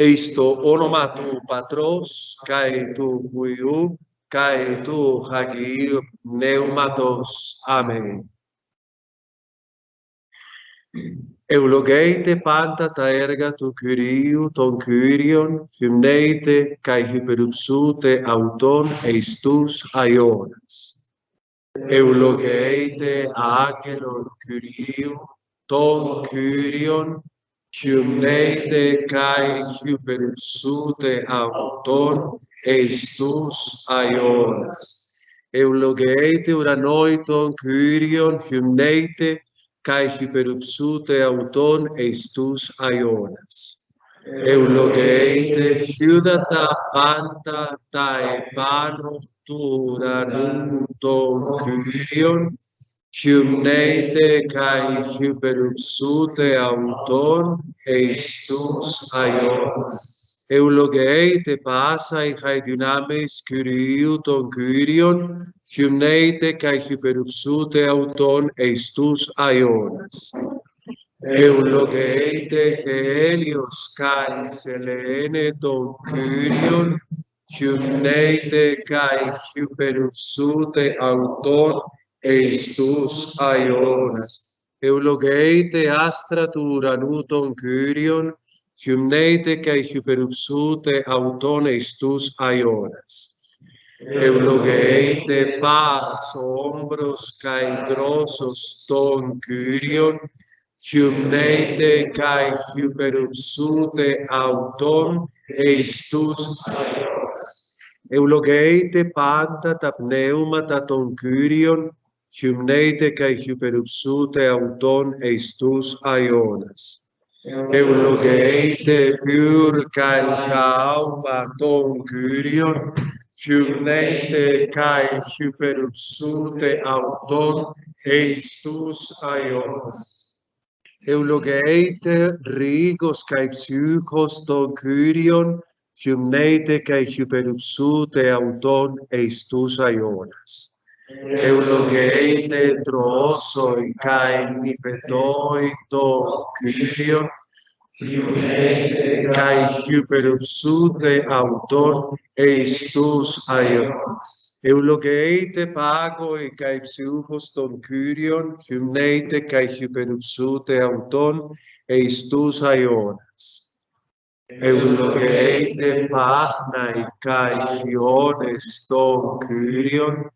Eisto onomatu patros, kai tu huiu, kai tu hagiu pneumatos. Amen. Eulogeite panta ta erga tu curiu ton curion, hymneite kai hyperupsute auton eistus aionas. Eulogeite agelon curiu ton curion, hymneite kai hyperupsute auton eistus aionas. Eulogeite uranoiton curion, hymneite kai hyperupsute auton eistus aionas. Eulogeite hyudata panta tae pano turanuton kyrion, hymneite kai hyperupsute auton eistus aionas. Eulogeite pasai hai dynamis kyriou ton kyrion, hymneite kai hyperupsute auton eistus aionas. Eulogeite Helios kai selene ton kyrion, hymneite kai hyperupsute auton eistus aionas. Eulogeite astra turanuton kyrion, hymneite kai hyperupsute auton eistus aionas. Eulogeite pas ombros kai grossos ton kyrion, hymneite kai hyperupsute auton eistus aionas. Eulogeite panta ta pneumata ton kyrion, hymneite kai hyperupsute auton eistus aionas. Eulogeite pur kai kauma ton kyrion, hymneite kai hyperupsute auton eistus aionas. Eulogeite rigos kai psychos ton kyrion, hymneite kai hyperupsute auton eistus aionas. Eulogeite troosoi kai nipetoi ton kyrion, hymneite kai hyperupsute auton eistus aionas. Eulogeite pagoi kai psychos ton kyrion, hymneite kai hyperupsute auton eistus aionas. Eulogeite pachnai kai hiones ton kyrion,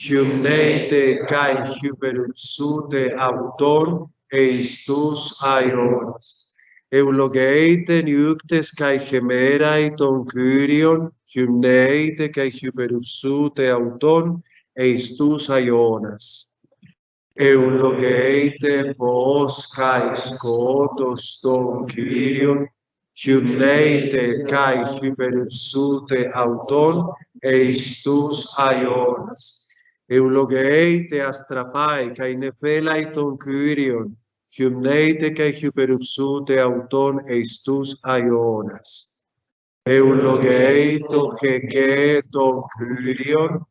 hymneite kai hyperupsute auton eistus aionas. Eulogeite nuktes kai gemerai ton kyrion, hymneite kai hyperupsute auton eistus aionas. Eulogeite pos kai skotos ton kyrion, hymneite kai hyperupsute auton eistus aionas. Eulogeite astrapai kai nepelai ton kyrion, hymneite kai hyperupsute auton eistus aionas. Eulogeito hegeto kyrion,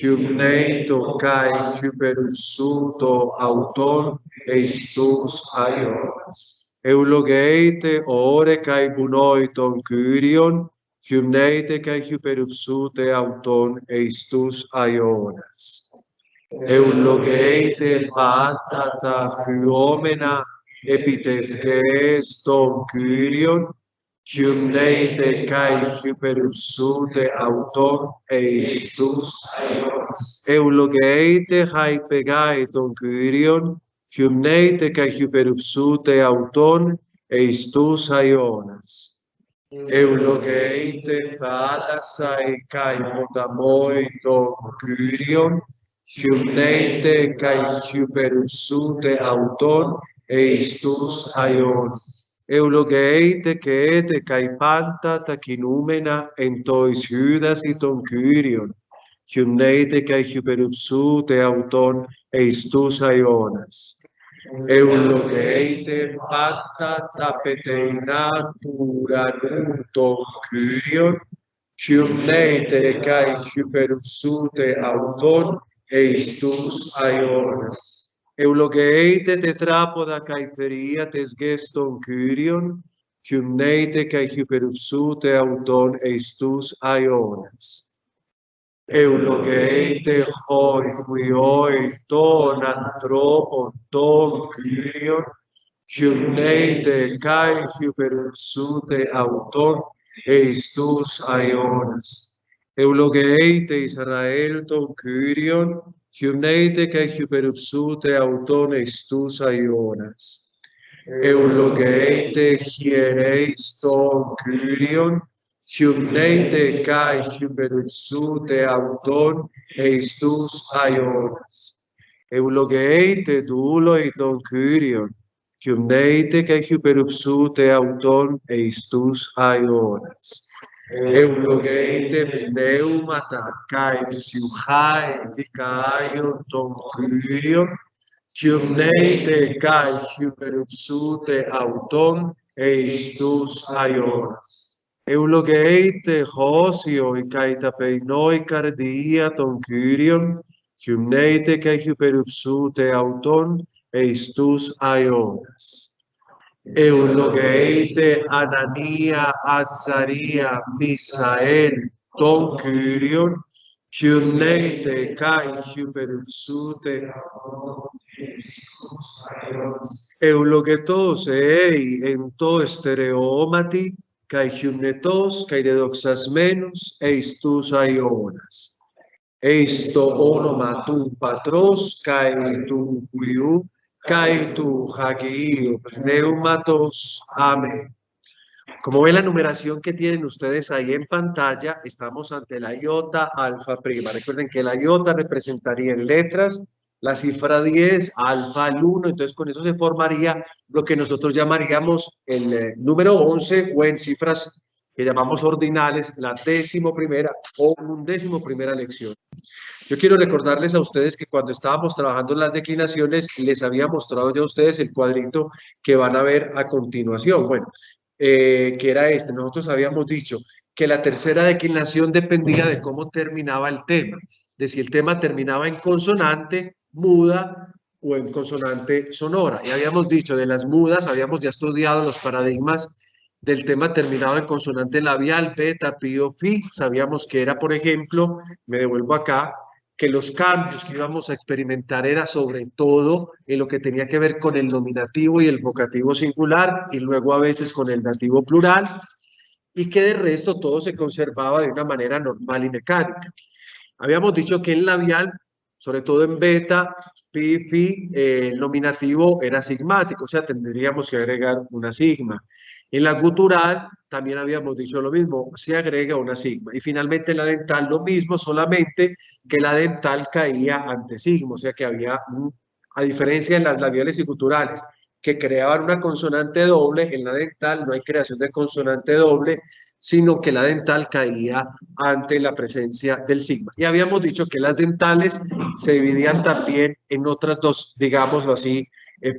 hymneito kai hyperupsuto auton eistus aionas. Eulogeite ore kai bunoi ton kyrion, hymneite kai hyperupsute auton eistus aionas. Eulogeite patata hyomena epitesges ton kyrion, hymneite kai hyperupsute auton eistus aionas. Eulogeite hypegai ton kyrion, hymneite kai hyperupsute auton eistus aionas. Eulogeite thalasai kai potamoi ton kyrion, hymneite kai hyperupsute auton eistus aionas. Eulogeite kete kai panta ta kinumena entois hydasi ton kyrion, hymneite kai hyperupsute auton eistus aionas. Eulogeite panta ta peteina turanuton kyrion, hymneite kai hyperupsute auton eistus aionas. Eulogeite tetrapoda kai theriates geston kyrion, Humneite kai hyperupsute auton eistus aionas. Eulogeite hoi huioi ton anthropon ton Kyrion, humneite kai hyperupsute auton eistus aionas. Eulogeite Israel ton Kyrion, humneite kai hyperupsute auton eistus aionas. Eulogeite hiereis ton Kyrion, humneite kai hyperupsute auton eistus aionas. Eulogeite douloi ton Kyrion, humneite kai hyperupsute auton eistus aionas. Eulogeite pneumata kai psiuchai dikaion ton Kyrion, humneite kai hyperupsute auton eistus aionas. Eulogeite hosio kai tapeinoi cardia ton Kyrion, humneite kai hyperupsute auton eistus aionas. Eulogeite Anania Azaria Misael ton Kyrion, humneite kai hyperupsute eulogetos ei en to estereomati kai humnetos kai dedoxasmenos eistus aionas. Eisto onomatu patros kai tu quiu kai tu hagio pneumatos. Amén. Como ven la numeración que tienen ustedes ahí en pantalla, estamos ante la iota alfa prima. Recuerden que la iota representaría en letras la cifra 10, alfa al 1, entonces con eso se formaría lo que nosotros llamaríamos el número 11 o en cifras que llamamos ordinales, la 11ª o 11ª lección. Yo quiero recordarles a ustedes que cuando estábamos trabajando en las declinaciones, les había mostrado yo a ustedes el cuadrito que van a ver a continuación. Bueno, que era este. Nosotros habíamos dicho que la tercera declinación dependía de cómo terminaba el tema, de si el tema terminaba en consonante muda o en consonante sonora. Y habíamos dicho de las mudas, habíamos ya estudiado los paradigmas del tema terminado en consonante labial, beta, pío, fi. Sabíamos que era, por ejemplo, me devuelvo acá, que los cambios que íbamos a experimentar era sobre todo en lo que tenía que ver con el nominativo y el vocativo singular y luego a veces con el dativo plural y que de resto todo se conservaba de una manera normal y mecánica. Habíamos dicho que en labial, sobre todo en beta, pi, fi, el nominativo era sigmático, o sea, tendríamos que agregar una sigma. En la gutural también habíamos dicho lo mismo, se agrega una sigma. Y finalmente en la dental lo mismo, solamente que la dental caía ante sigma, o sea que había, a diferencia de las labiales y guturales, que creaban una consonante doble, en la dental no hay creación de consonante doble, sino que la dental caía ante la presencia del sigma. Y habíamos dicho que las dentales se dividían también en otras dos, digámoslo así,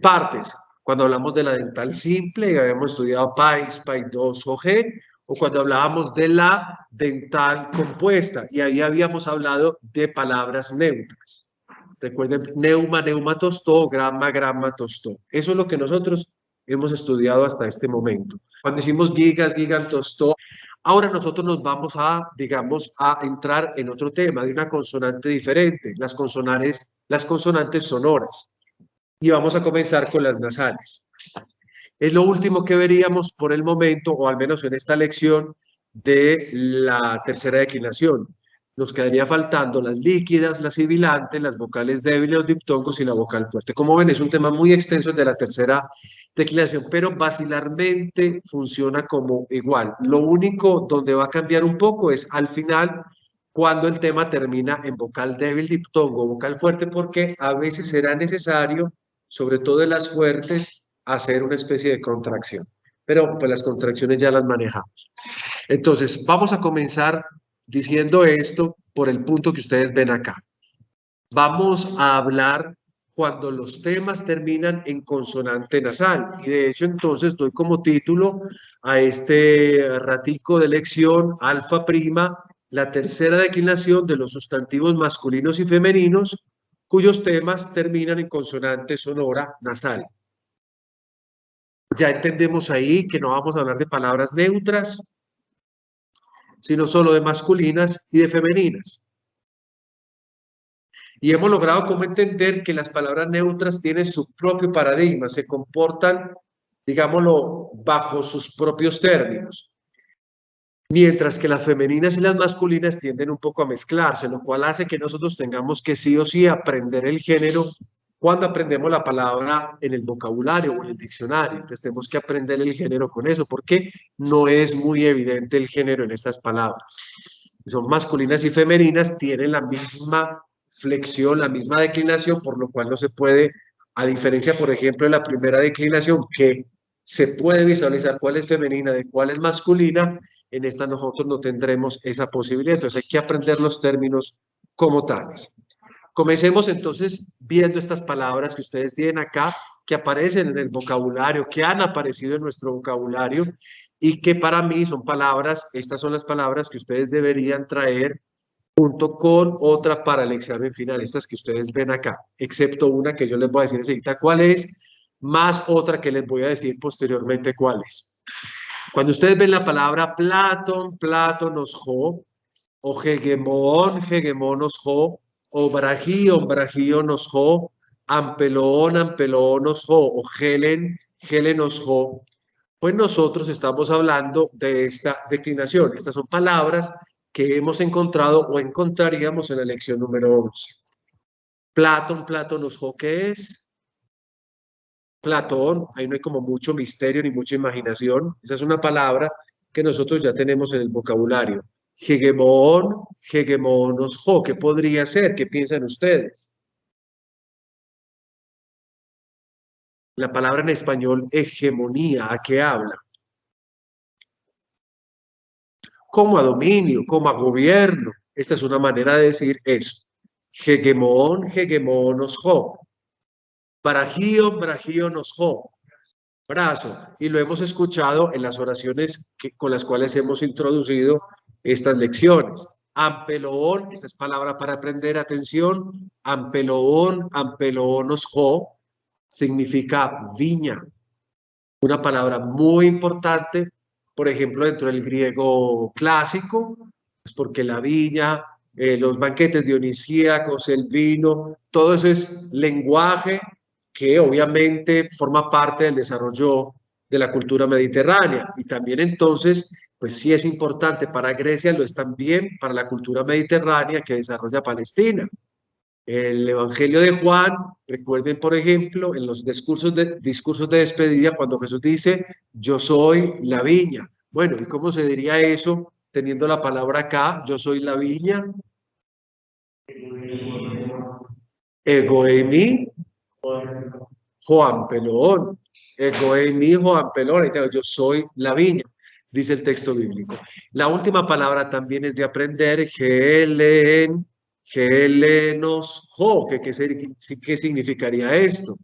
partes. Cuando hablamos de la dental simple, habíamos estudiado PAIS, PAI 2 o G, o cuando hablábamos de la dental compuesta, y ahí habíamos hablado de palabras neutras. Recuerden, neuma, neumatostó, grama, gramatostó. Eso es lo que nosotros hemos estudiado hasta este momento. Cuando decimos gigas, gigantostó, ahora nosotros nos vamos a, digamos, a entrar en otro tema de una consonante diferente, las consonantes sonoras. Y vamos a comenzar con las nasales. Es lo último que veríamos por el momento, o al menos en esta lección de la tercera declinación. Nos quedaría faltando las líquidas, las sibilantes, las vocales débiles, los diptongos y la vocal fuerte. Como ven, es un tema muy extenso el de la tercera declinación, pero basilarmente funciona como igual. Lo único donde va a cambiar un poco es al final, cuando el tema termina en vocal débil, diptongo, vocal fuerte, porque a veces será necesario, sobre todo en las fuertes, hacer una especie de contracción. Pero pues las contracciones ya las manejamos. Entonces, vamos a comenzar diciendo esto por el punto que ustedes ven acá. Vamos a hablar cuando los temas terminan en consonante nasal. Y de hecho, entonces, doy como título a este ratico de lección alfa prima, la tercera declinación de los sustantivos masculinos y femeninos, cuyos temas terminan en consonante sonora nasal. Ya entendemos ahí que no vamos a hablar de palabras neutras, sino solo de masculinas y de femeninas. Y hemos logrado como entender que las palabras neutras tienen su propio paradigma, se comportan, digámoslo, bajo sus propios términos. Mientras que las femeninas y las masculinas tienden un poco a mezclarse, lo cual hace que nosotros tengamos que sí o sí aprender el género cuando aprendemos la palabra en el vocabulario o en el diccionario. Entonces tenemos que aprender el género con eso, porque no es muy evidente el género en estas palabras. Son masculinas y femeninas, tienen la misma flexión, la misma declinación, por lo cual no se puede, a diferencia, por ejemplo, de la primera declinación, que se puede visualizar cuál es femenina de cuál es masculina, en esta nosotros no tendremos esa posibilidad. Entonces hay que aprender los términos como tales. Comencemos entonces viendo estas palabras que ustedes tienen acá, que aparecen en el vocabulario, que han aparecido en nuestro vocabulario y que para mí son palabras, estas son las palabras que ustedes deberían traer junto con otra para el examen final, estas que ustedes ven acá, excepto una que yo les voy a decir enseguida cuál es, más otra que les voy a decir posteriormente cuál es. Cuando ustedes ven la palabra Platón, Plátonos, jo, o hegemón, hegemonos, jo, o bragíon, bragíonos, jo, ampelón, ampelónos, jo, o Helen, Helenos, jo, pues nosotros estamos hablando de esta declinación. Estas son palabras que hemos encontrado o encontraríamos en la lección número 11. Platón, Plátonos, jo, ¿qué es? Platón, ahí no hay como mucho misterio ni mucha imaginación. Esa es una palabra que nosotros ya tenemos en el vocabulario. Hegemón, hegemonos, jo, ¿qué podría ser? ¿Qué piensan ustedes? La palabra en español hegemonía, ¿a qué habla? Como a dominio, como a gobierno. Esta es una manera de decir eso. Hegemón, hegemonos, jo. Bragío, bragíonos, jo. Brazo. Y lo hemos escuchado en las oraciones con las cuales hemos introducido estas lecciones. Ampeloón, esta es palabra para aprender, atención. Ampeloón, ampeloonos, jo, significa viña. Una palabra muy importante, por ejemplo, dentro del griego clásico, es porque la viña, los banquetes dionisíacos, el vino, todo eso es lenguaje que obviamente forma parte del desarrollo de la cultura mediterránea. Y también entonces, pues sí es importante para Grecia, lo es también para la cultura mediterránea que desarrolla Palestina. El Evangelio de Juan, recuerden, por ejemplo, en los discursos de despedida, cuando Jesús dice, yo soy la viña. Bueno, ¿y cómo se diría eso teniendo la palabra acá, yo soy la viña? Ego eimi, Juan Pelón. Ego eimi, Juan Pelón. Yo soy la viña, dice el texto bíblico. La última palabra también es de aprender, Helen. Helenos, jo, ¿qué significaría esto?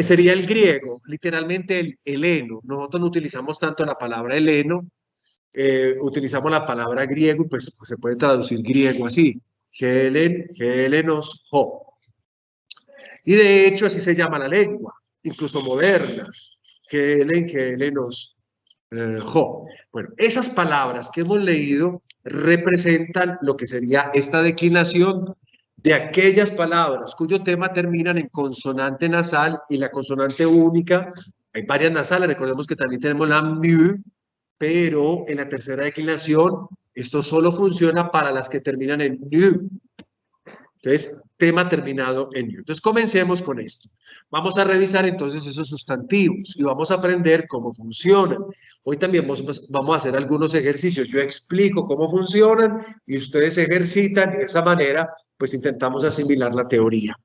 Sería el griego, literalmente el heleno. Nosotros no utilizamos tanto la palabra heleno, utilizamos la palabra griego y pues se puede traducir griego así. Helenos, jo. Y de hecho así se llama la lengua, incluso moderna. Helenos, jo. Bueno, esas palabras que hemos leído representan lo que sería esta declinación de aquellas palabras cuyo tema terminan en consonante nasal y la consonante única. Hay varias nasales, recordemos que también tenemos la mu, pero en la tercera declinación esto solo funciona para las que terminan en nu. Entonces, tema terminado en new. Entonces, comencemos con esto. Vamos a revisar entonces esos sustantivos y vamos a aprender cómo funcionan. Hoy también vamos a hacer algunos ejercicios. Yo explico cómo funcionan y ustedes ejercitan y de esa manera, pues intentamos asimilar la teoría.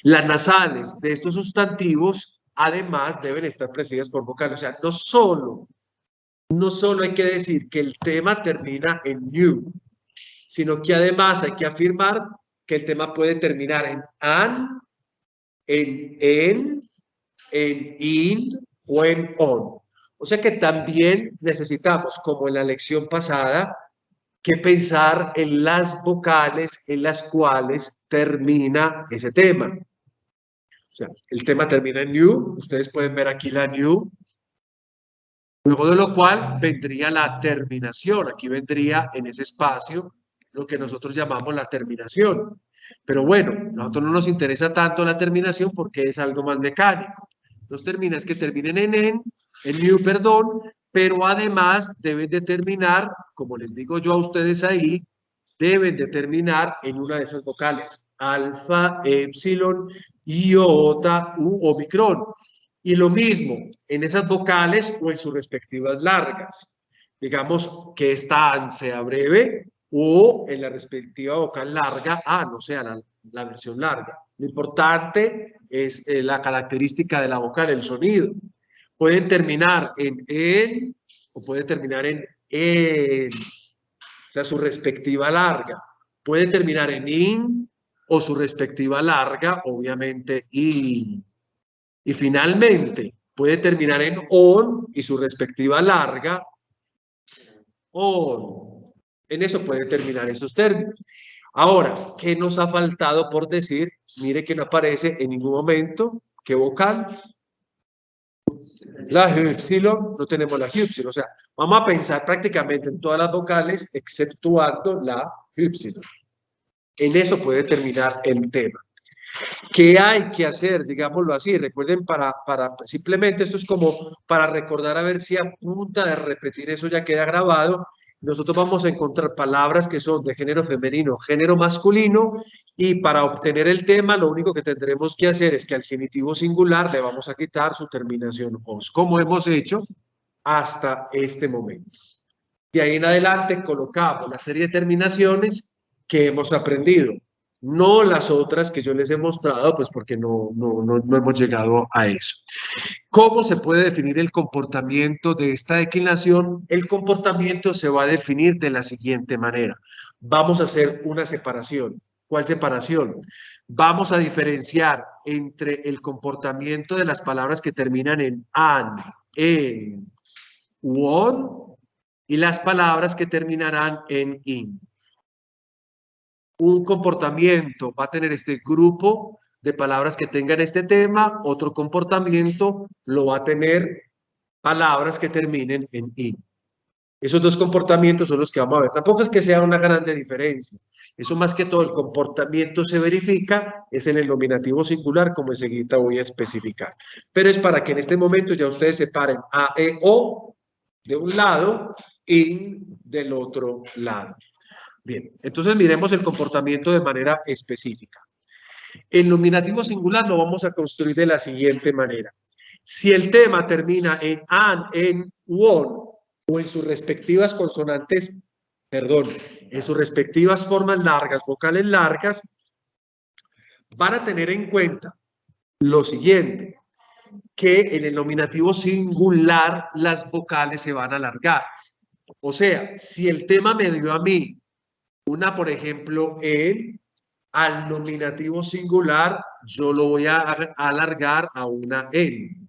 Las nasales de estos sustantivos, además, deben estar precedidas por vocales. O sea, no solo hay que decir que el tema termina en new, sino que además hay que afirmar que el tema puede terminar en an, en in o en on. O sea que también necesitamos, como en la lección pasada, que pensar en las vocales en las cuales termina ese tema. sea, el tema termina en new, ustedes pueden ver aquí la new, luego de lo cual vendría la terminación, aquí vendría en ese espacio lo que nosotros llamamos la terminación. Pero bueno, a nosotros no nos interesa tanto la terminación porque es algo más mecánico. Los terminas que terminen en new, perdón, pero además deben de terminar, como les digo yo a ustedes ahí, deben de terminar en una de esas vocales, alfa, epsilon, iota u omicron. Y lo mismo en esas vocales o en sus respectivas largas. Digamos que esta AN sea breve o en la respectiva vocal larga, no sea la versión larga. Lo importante es la característica de la vocal, el sonido. Pueden terminar en o puede terminar en, o sea, su respectiva larga. Puede terminar en in o su respectiva larga, obviamente in. Y finalmente, puede terminar en on y su respectiva larga, on. En eso puede terminar esos términos. Ahora, ¿qué nos ha faltado por decir? Mire que no aparece en ningún momento. ¿Qué vocal? La epsilon, no tenemos la epsilon. O sea, vamos a pensar prácticamente en todas las vocales, exceptuando la epsilon. En eso puede terminar el tema. ¿Qué hay que hacer? Digámoslo así. Recuerden, simplemente esto es como para recordar a ver si a punta de repetir eso ya queda grabado. Nosotros vamos a encontrar palabras que son de género femenino, género masculino, y para obtener el tema lo único que tendremos que hacer es que al genitivo singular le vamos a quitar su terminación os, como hemos hecho hasta este momento. De ahí en adelante colocamos la serie de terminaciones que hemos aprendido. No las otras que yo les he mostrado, pues porque no hemos llegado a eso. ¿Cómo se puede definir el comportamiento de esta declinación? El comportamiento se va a definir de la siguiente manera. Vamos a hacer una separación. ¿Cuál separación? Vamos a diferenciar entre el comportamiento de las palabras que terminan en an, en, u on, y las palabras que terminarán en in. Un comportamiento va a tener este grupo de palabras que tengan este tema, otro comportamiento lo va a tener palabras que terminen en in. Esos dos comportamientos son los que vamos a ver. Tampoco es que sea una grande diferencia. Eso más que todo el comportamiento se verifica es en el nominativo singular, como enseguida voy a especificar. Pero es para que en este momento ya ustedes separen a, e, o de un lado, in del otro lado. Bien, entonces miremos el comportamiento de manera específica. El nominativo singular lo vamos a construir de la siguiente manera. Si el tema termina en an, en, u, on, o en sus respectivas consonantes, perdón, en sus respectivas formas largas, vocales largas, van a tener en cuenta lo siguiente, que en el nominativo singular las vocales se van a alargar. O sea, si el tema me dio a mí una, por ejemplo, en, al nominativo singular, yo lo voy a alargar a una en.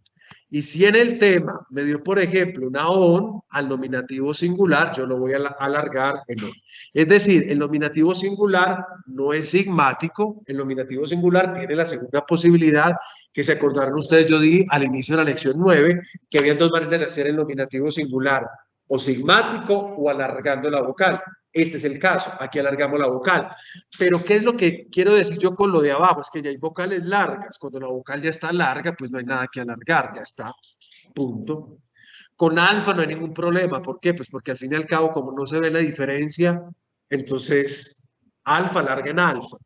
Y si en el tema me dio, por ejemplo, una on, al nominativo singular, yo lo voy a alargar en on. Es decir, el nominativo singular no es sigmático, el nominativo singular tiene la segunda posibilidad, que se acordaron ustedes, yo di al inicio de la lección 9, que había dos maneras de hacer el nominativo singular, o sigmático o alargando la vocal. Este es el caso, aquí alargamos la vocal. Pero ¿qué es lo que quiero decir yo con lo de abajo? Es que ya hay vocales largas. Cuando la vocal ya está larga, pues no hay nada que alargar, ya está, punto. Con alfa no hay ningún problema. ¿Por qué? Pues porque al fin y al cabo, como no se ve la diferencia, entonces alfa alarga en alfa.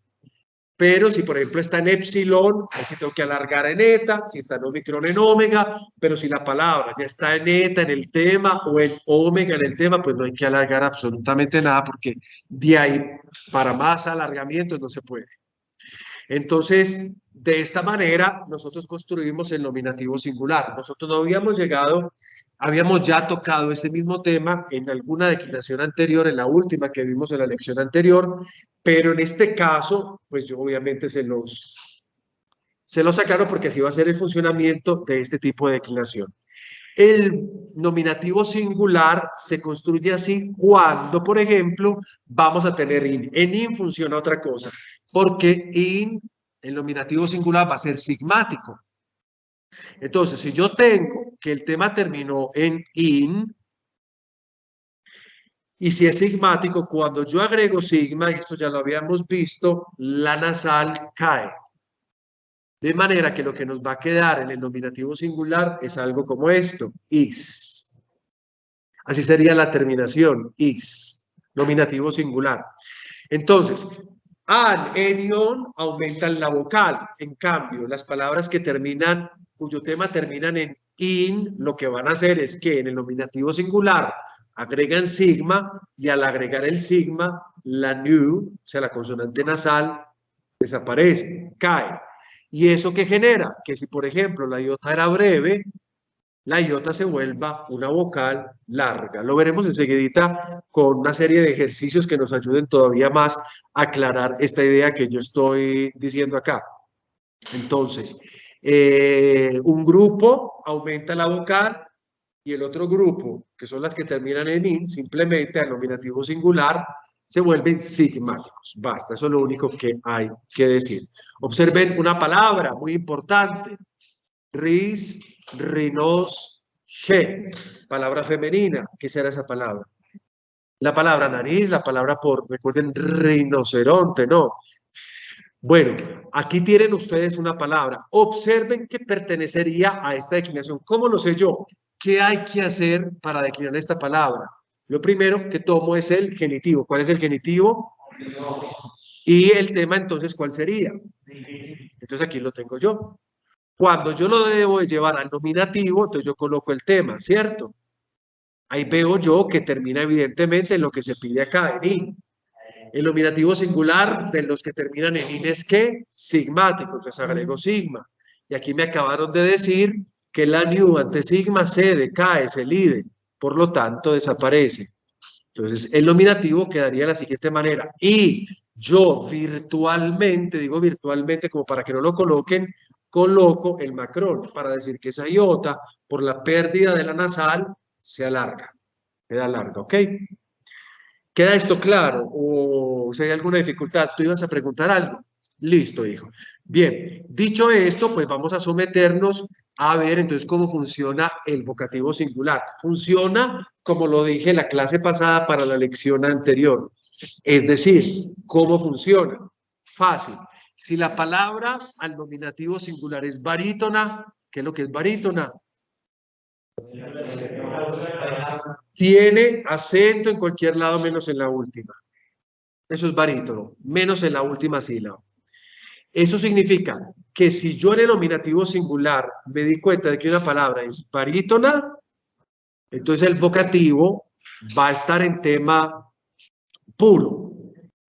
Pero si, por ejemplo, está en epsilon, ahí sí tengo que alargar en eta, si está en omicron en omega, pero si la palabra ya está en eta en el tema o en omega en el tema, pues no hay que alargar absolutamente nada porque de ahí para más alargamiento no se puede. Entonces, de esta manera, nosotros construimos el nominativo singular. Nosotros no habíamos llegado, habíamos ya tocado ese mismo tema en alguna declinación anterior, en la última que vimos en la lección anterior, pero en este caso, pues yo obviamente se los aclaro porque así va a ser el funcionamiento de este tipo de declinación. El nominativo singular se construye así cuando, por ejemplo, vamos a tener in. En in funciona otra cosa, porque in El nominativo singular va a ser sigmático. Entonces, si yo tengo que el tema terminó en in, y si es sigmático, cuando yo agrego sigma, y esto ya lo habíamos visto, la nasal cae. De manera que lo que nos va a quedar en el nominativo singular es algo como esto, is. Así sería la terminación, is, nominativo singular. Entonces, an, en, ion aumentan la vocal. En cambio, las palabras que terminan, cuyo tema terminan en in, lo que van a hacer es que en el nominativo singular agregan sigma y al agregar el sigma, la new, o sea, la consonante nasal, desaparece, cae. ¿Y eso qué genera? Que si, por ejemplo, la iota era breve, la iota se vuelva una vocal larga. Lo veremos enseguidita con una serie de ejercicios que nos ayuden todavía más a aclarar esta idea que yo estoy diciendo acá. Entonces, un grupo aumenta la vocal y el otro grupo, que son las que terminan en in, simplemente al nominativo singular, se vuelven sigmáticos. Basta, eso es lo único que hay que decir. Observen una palabra muy importante. Ris, rinos, ge. Palabra femenina. ¿Qué será esa palabra? La palabra nariz, la palabra por, recuerden, rinoceronte, ¿no? Bueno, aquí tienen ustedes una palabra. Observen que pertenecería a esta declinación. ¿Cómo lo sé yo? ¿Qué hay que hacer para declinar esta palabra? Lo primero que tomo es el genitivo. ¿Cuál es el genitivo? Y el tema, entonces, ¿cuál sería? Entonces, aquí lo tengo yo. Cuando yo lo debo de llevar al nominativo, entonces yo coloco el tema, ¿cierto? Ahí veo yo que termina evidentemente en lo que se pide acá, en in. El nominativo singular de los que terminan en in es ¿qué? Sigmático, entonces agrego sigma. Y aquí me acabaron de decir que la new ante sigma cede, cae, se lide, por lo tanto desaparece. Entonces el nominativo quedaría de la siguiente manera. Y yo virtualmente, digo virtualmente como para que no lo coloquen, coloco el macrón para decir que esa iota, por la pérdida de la nasal, se alarga. Queda larga, ¿ok? ¿Queda esto claro? ¿O si hay alguna dificultad? ¿Tú ibas a preguntar algo? Listo, hijo. Bien, dicho esto, pues vamos a someternos a ver entonces cómo funciona el vocativo singular. Funciona como lo dije en la clase pasada para la lección anterior. Es decir, ¿cómo funciona? Fácil. Si la palabra al nominativo singular es barítona, ¿qué es lo que es barítona? Tiene acento en cualquier lado menos en la última. Eso es barítono, menos en la última sílaba. Eso significa que si yo en el nominativo singular me di cuenta de que una palabra es barítona, entonces el vocativo va a estar en tema puro,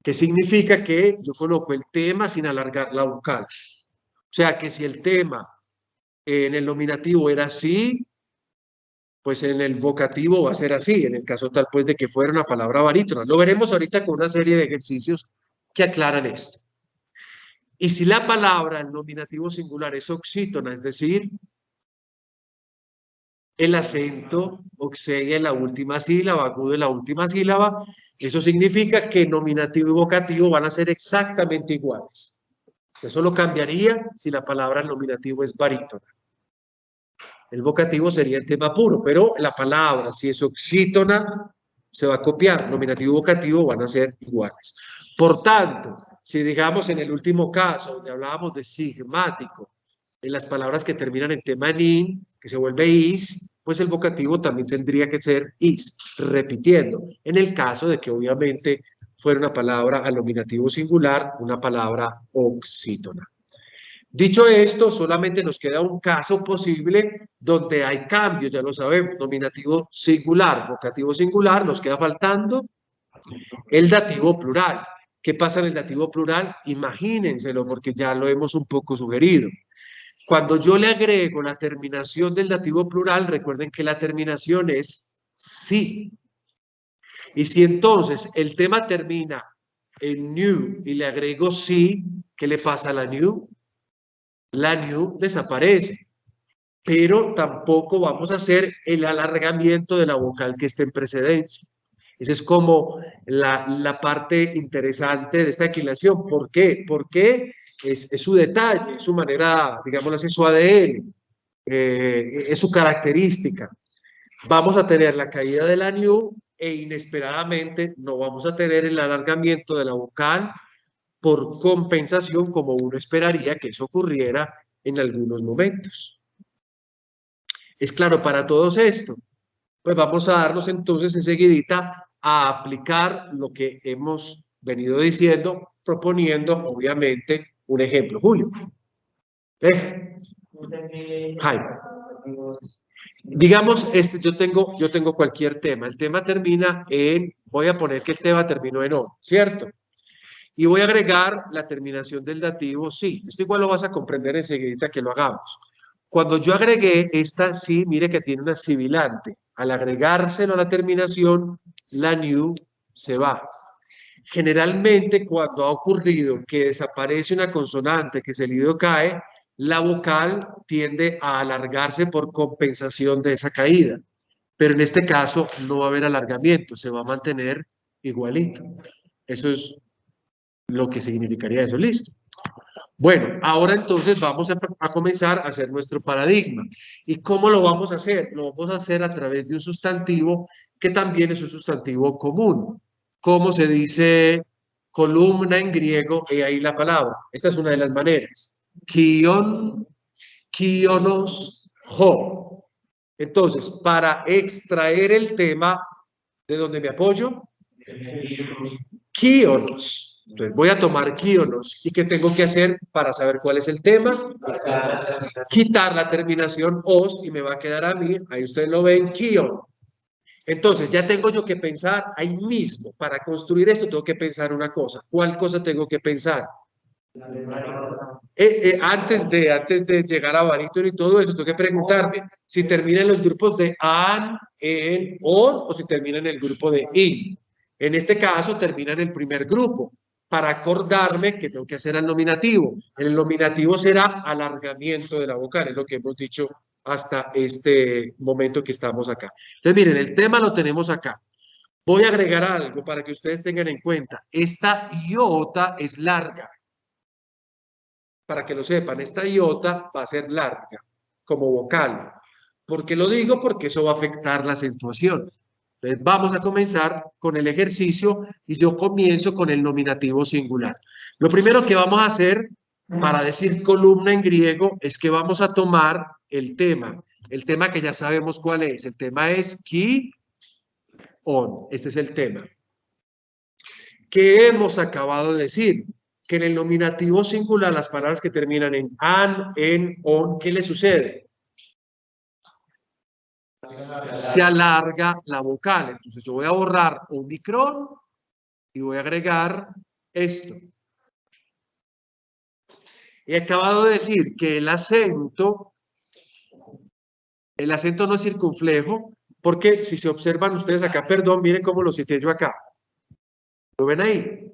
que significa que yo coloco el tema sin alargar la vocal. O sea que si el tema en el nominativo era así, pues en el vocativo va a ser así, en el caso tal pues de que fuera una palabra barítona. Lo veremos ahorita con una serie de ejercicios que aclaran esto. Y si la palabra, el nominativo singular, es oxítona, es decir, el acento oxea en la última sílaba, agudo en la última sílaba, eso significa que nominativo y vocativo van a ser exactamente iguales. Eso lo cambiaría si la palabra el nominativo es barítona. El vocativo sería el tema puro, pero la palabra, si es oxítona, se va a copiar. Nominativo y vocativo van a ser iguales. Por tanto, si digamos en el último caso, donde hablábamos de sigmático, en las palabras que terminan en tema in, que se vuelve is, pues el vocativo también tendría que ser is, repitiendo. En el caso de que obviamente fuera una palabra al nominativo singular, una palabra oxítona. Dicho esto, solamente nos queda un caso posible donde hay cambios, ya lo sabemos, nominativo singular, vocativo singular, nos queda faltando el dativo plural. ¿Qué pasa en el dativo plural? Imagínenselo, porque ya lo hemos un poco sugerido. Cuando yo le agrego la terminación del dativo plural, recuerden que la terminación es sí. Y si entonces el tema termina en new y le agrego sí, ¿qué le pasa a la new? La new desaparece, pero tampoco vamos a hacer el alargamiento de la vocal que esté en precedencia. Esa es como la parte interesante de esta declinación. ¿Por qué? Porque es su detalle, es su manera, digámoslo así, su ADN, es su característica. Vamos a tener la caída de la ñu e inesperadamente no vamos a tener el alargamiento de la vocal por compensación como uno esperaría que eso ocurriera en algunos momentos. ¿Es claro para todos esto? Pues vamos a darnos entonces enseguidita a aplicar lo que hemos venido diciendo, proponiendo obviamente un ejemplo. Julio. Jaime. Digamos, yo tengo cualquier tema. El tema termina en, voy a poner que el tema terminó en O, ¿cierto? Y voy a agregar la terminación del dativo sí. Esto igual lo vas a comprender enseguida que lo hagamos. Cuando yo agregué esta sí, mire que tiene una sibilante. Al agregárselo a la terminación, la new se va. Generalmente, cuando ha ocurrido que desaparece una consonante, que el sonido cae, la vocal tiende a alargarse por compensación de esa caída. Pero en este caso no va a haber alargamiento, se va a mantener igualito. Eso es lo que significaría eso, listo. Bueno, ahora entonces vamos a comenzar a hacer nuestro paradigma. ¿Y cómo lo vamos a hacer? Lo vamos a hacer a través de un sustantivo que también es un sustantivo común. ¿Cómo se dice columna en griego? Y ahí la palabra. Esta es una de las maneras. Kion, kionos, ho. Entonces, para extraer el tema, ¿de dónde me apoyo? Kionos. Entonces voy a tomar kionos. ¿Y qué tengo que hacer para saber cuál es el tema? Quitar la terminación os y me va a quedar a mí, ahí ustedes lo ven, kion. Entonces ya tengo yo que pensar ahí mismo. Para construir esto tengo que pensar una cosa. ¿Cuál cosa tengo que pensar? Antes de llegar a barítono y todo eso, tengo que preguntarme si termina en los grupos de an, en, on o si termina en el grupo de in. En este caso termina en el primer grupo, para acordarme que tengo que hacer el nominativo. El nominativo será alargamiento de la vocal, es lo que hemos dicho hasta este momento que estamos acá. Entonces miren, el tema lo tenemos acá. Voy a agregar algo para que ustedes tengan en cuenta. Esta iota es larga. Para que lo sepan, esta iota va a ser larga como vocal. ¿Por qué lo digo? Porque eso va a afectar la acentuación. Entonces vamos a comenzar con el ejercicio y yo comienzo con el nominativo singular. Lo primero que vamos a hacer para decir columna en griego es que vamos a tomar el tema que ya sabemos cuál es. El tema es ki on. Este es el tema. ¿Qué hemos acabado de decir? Que en el nominativo singular, las palabras que terminan en an, en, on, ¿qué le sucede? Se alarga la vocal. Entonces yo voy a borrar omicron y voy a agregar esto. He acabado de decir que el acento no es circunflejo, porque si se observan ustedes acá, perdón, miren cómo lo cité yo acá. ¿Lo ven ahí?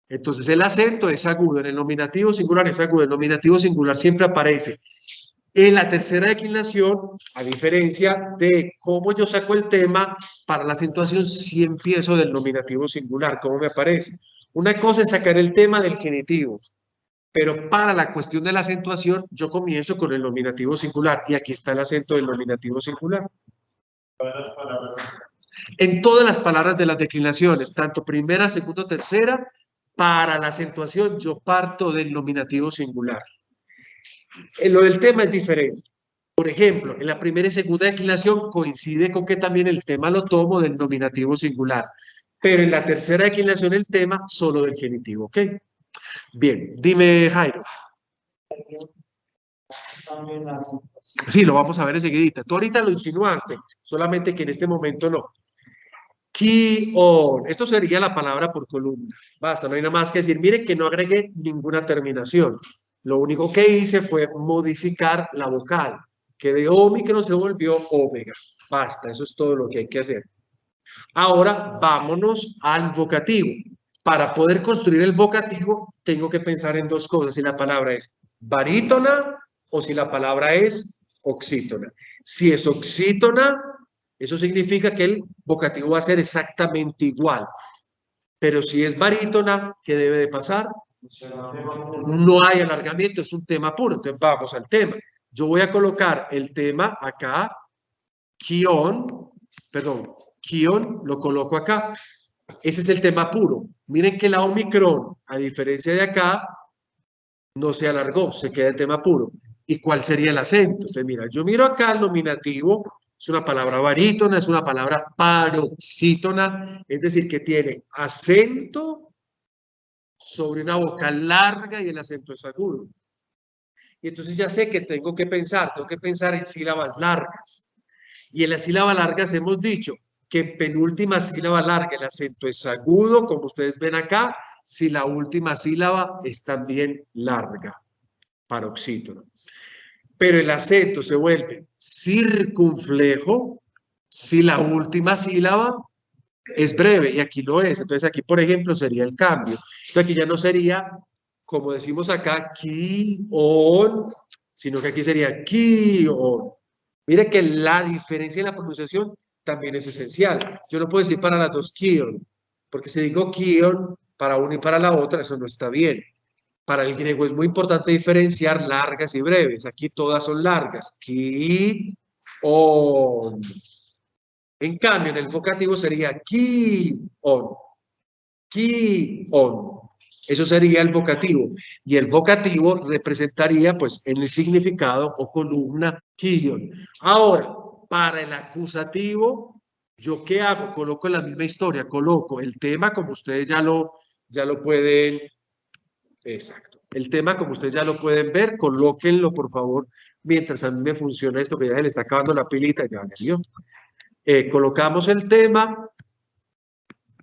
Entonces el acento es agudo, en el nominativo singular es agudo, el nominativo singular siempre aparece en la tercera declinación, a diferencia de cómo yo saco el tema, para la acentuación sí empiezo del nominativo singular, ¿cómo me aparece? Una cosa es sacar el tema del genitivo, pero para la cuestión de la acentuación yo comienzo con el nominativo singular y aquí está el acento del nominativo singular. En todas las palabras de las declinaciones, tanto primera, segunda, tercera, para la acentuación yo parto del nominativo singular. Lo del tema es diferente. Por ejemplo, en la primera y segunda declinación coincide con que también el tema lo tomo del nominativo singular, pero en la tercera declinación el tema solo del genitivo, ¿ok? Bien, dime Jairo. Sí, lo vamos a ver enseguida. Tú ahorita lo insinuaste, solamente que en este momento no. Ki-on. Esto sería la palabra por columna. Basta, no hay nada más que decir. Miren que no agregué ninguna terminación. Lo único que hice fue modificar la vocal, que de omicron se volvió omega. Basta, eso es todo lo que hay que hacer. Ahora vámonos al vocativo. Para poder construir el vocativo, tengo que pensar en dos cosas. Si la palabra es barítona o si la palabra es oxítona. Si es oxítona, Eso significa que el vocativo va a ser exactamente igual. Pero si es barítona, ¿qué debe de pasar? No hay alargamiento, es un tema puro. Entonces vamos al tema. Yo voy a colocar el tema acá, kion, lo coloco acá. Ese es el tema puro. Miren que la omicron, a diferencia de acá, no se alargó, se queda el tema puro. ¿Y cuál sería el acento? Entonces, mira, yo miro acá el nominativo, es una palabra barítona, es una palabra paroxítona, es decir, que tiene acento sobre una vocal larga y el acento es agudo. Y entonces ya sé que tengo que pensar en sílabas largas. Y en las sílabas largas hemos dicho que en penúltima sílaba larga el acento es agudo, como ustedes ven acá, si la última sílaba es también larga, paroxítono. Pero el acento se vuelve circunflejo si la última sílaba es breve y aquí lo es. Entonces aquí, por ejemplo, sería el cambio. Entonces aquí ya no sería, como decimos acá, ki-on, sino que aquí sería ki-on. Mire que la diferencia en la pronunciación también es esencial. Yo no puedo decir para las dos ki-on, porque si digo ki-on para una y para la otra, eso no está bien. Para el griego es muy importante diferenciar largas y breves. Aquí todas son largas. Ki-on. En cambio, en el vocativo sería ki-on. Ki-on. Eso sería el vocativo. Y el vocativo representaría, pues, en el significado o columna ki-on. Ahora, para el acusativo, ¿yo qué hago? Coloco la misma historia. Coloco el tema como ustedes ya lo pueden. Exacto. El tema, como ustedes ya lo pueden ver, colóquenlo, por favor, mientras a mí me funciona esto, que ya se le está acabando la pilita, ya vio. Colocamos el tema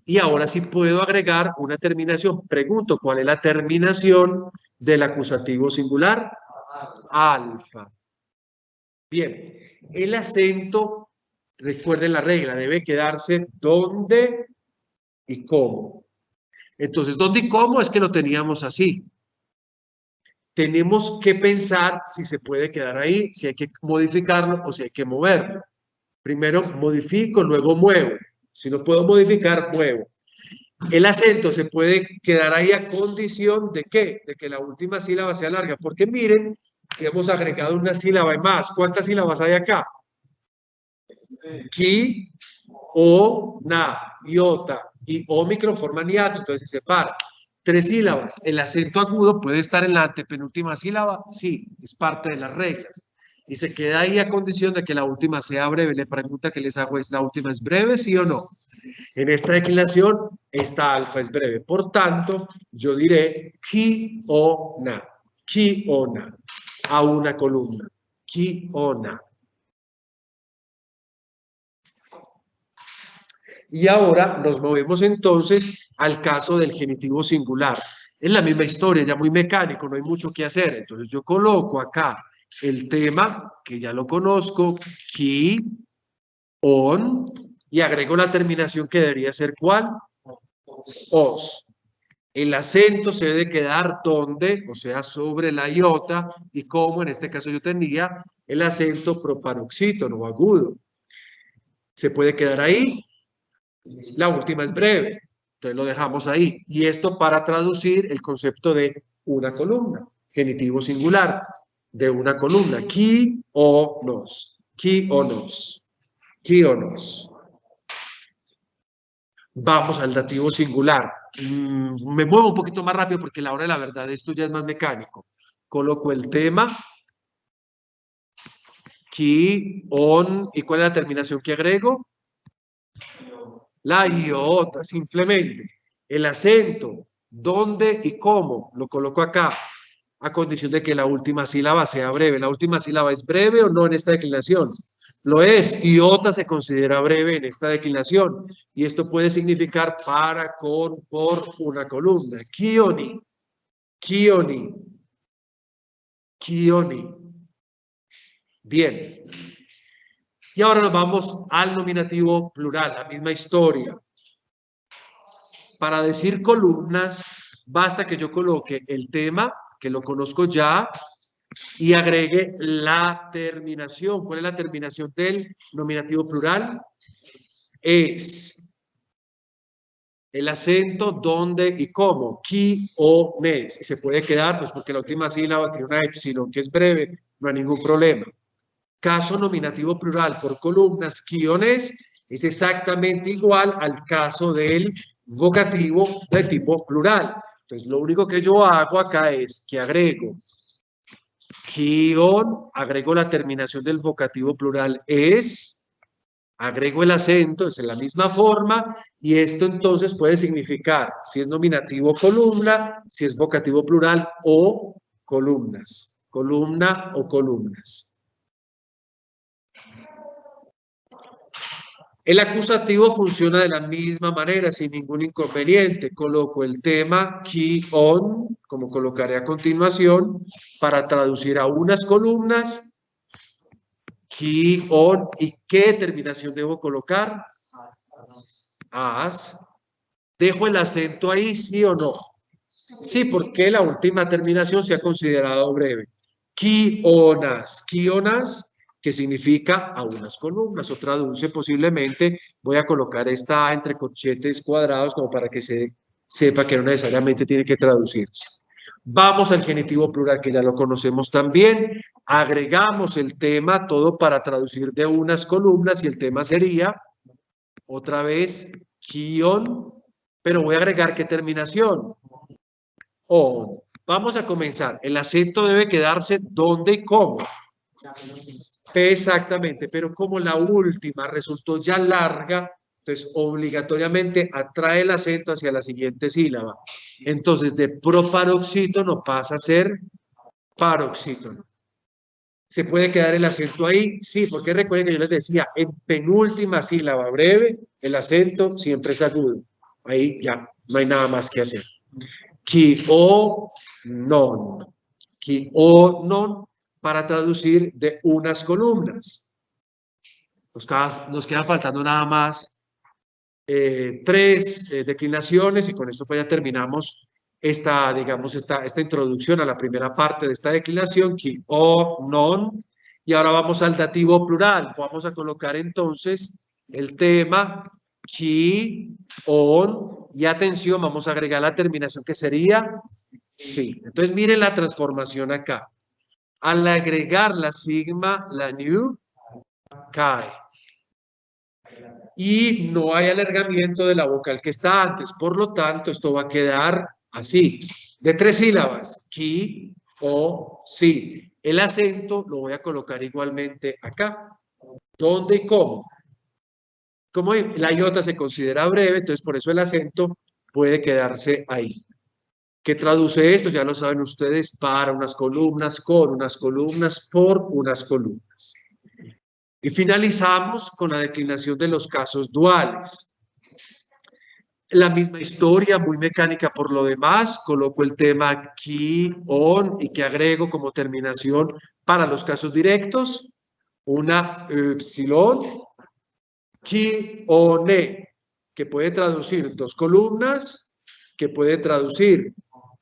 y ahora sí puedo agregar una terminación. Pregunto, ¿cuál es la terminación del acusativo singular? Alfa. Bien, el acento, recuerden la regla, debe quedarse dónde y cómo. Entonces, ¿dónde y cómo? Es que lo teníamos así. Tenemos que pensar si se puede quedar ahí, si hay que modificarlo o si hay que moverlo. Primero modifico, luego muevo. Si no puedo modificar, muevo. El acento se puede quedar ahí a condición de ¿qué? De que la última sílaba sea larga. Porque miren que hemos agregado una sílaba y más. ¿Cuántas sílabas hay acá? Ki, o, na, iota y omicron forman hiato, entonces se separa. 3 sílabas. ¿El acento agudo puede estar en la antepenúltima sílaba? Sí, es parte de las reglas. Y se queda ahí a condición de que la última sea breve. Le pregunta que les hago es, ¿la última es breve, sí o no? En esta declinación, esta alfa es breve. Por tanto, yo diré ki o na. Ki o na. A una columna. Ki o na. Y ahora nos movemos entonces al caso del genitivo singular. Es la misma historia, ya muy mecánico, no hay mucho que hacer. Entonces yo coloco acá el tema, que ya lo conozco, ki, on, y agrego la terminación que debería ser ¿cuál? Os. El acento se debe quedar donde, o sea, sobre la iota, y como en este caso yo tenía el acento proparoxítono o agudo. Se puede quedar ahí. La última es breve, entonces lo dejamos ahí. Y esto para traducir el concepto de una columna, genitivo singular, de una columna. Qui o nos. Qui o nos. Qui o nos. Vamos al dativo singular. Me muevo un poquito más rápido porque la hora de la verdad esto ya es más mecánico. Coloco el tema. Qui, on. ¿Y cuál es la terminación que agrego? La iota, simplemente. El acento, dónde y cómo, lo coloco acá, a condición de que la última sílaba sea breve. ¿La última sílaba es breve o no en esta declinación? Lo es. Iota se considera breve en esta declinación. Y esto puede significar para, con, por una columna. Kioni, kioni, kioni. Bien. Y ahora nos vamos al nominativo plural, la misma historia. Para decir columnas, basta que yo coloque el tema, que lo conozco ya, y agregue la terminación. ¿Cuál es la terminación del nominativo plural? Es el acento, dónde y cómo. Qui o nes. Y se puede quedar, pues porque la última sílaba tiene una epsilon que es breve, no hay ningún problema. Caso nominativo plural por columnas, qui o nes, es exactamente igual al caso del vocativo de tipo plural. Entonces, lo único que yo hago acá es que agrego qui-on, agrego la terminación del vocativo plural es, agrego el acento, es en la misma forma, y esto entonces puede significar si es nominativo columna, si es vocativo plural o columnas, columna o columnas. El acusativo funciona de la misma manera, sin ningún inconveniente. Coloco el tema qui-on, como colocaré a continuación, para traducir a unas columnas. Qui-on, ¿y qué terminación debo colocar? As. ¿Dejo el acento ahí, sí o no? Sí, porque la última terminación se ha considerado breve. Qui-onas. Qui-onas, que significa a unas columnas, o traduce posiblemente, voy a colocar esta entre corchetes cuadrados como para que se sepa que no necesariamente tiene que traducirse. Vamos al genitivo plural, que ya lo conocemos también. Agregamos el tema, todo para traducir de unas columnas, y el tema sería, otra vez, qui-on, pero voy a agregar ¿qué terminación? On. Vamos a comenzar. El acento debe quedarse ¿dónde y cómo? Exactamente, pero como la última resultó ya larga, entonces obligatoriamente atrae el acento hacia la siguiente sílaba. Entonces, de proparoxítono pasa a ser paroxítono. ¿Se puede quedar el acento ahí? Sí, porque recuerden que yo les decía, en penúltima sílaba breve, el acento siempre es agudo. Ahí ya no hay nada más que hacer. Qui o non. Qui o non, para traducir de unas columnas. Nos quedan faltando nada más 3 declinaciones, y con esto pues ya terminamos esta introducción a la primera parte de esta declinación, qui o non, y ahora vamos al dativo plural. Vamos a colocar entonces el tema qui, on, y atención, vamos a agregar la terminación que sería sí. Entonces miren la transformación acá. Al agregar la sigma, la new cae. Y no hay alargamiento de la vocal que está antes. Por lo tanto, esto va a quedar así. De 3 sílabas. Qui, o, si. El acento lo voy a colocar igualmente acá. ¿Dónde y cómo? Como la iota se considera breve, entonces por eso el acento puede quedarse ahí. ¿Qué traduce esto? Ya lo saben ustedes, para unas columnas, con unas columnas, por unas columnas. Y finalizamos con la declinación de los casos duales. La misma historia, muy mecánica por lo demás. Coloco el tema qui, on, y que agrego como terminación para los casos directos una epsilon, qui, one, que puede traducir 2 columnas, que puede traducir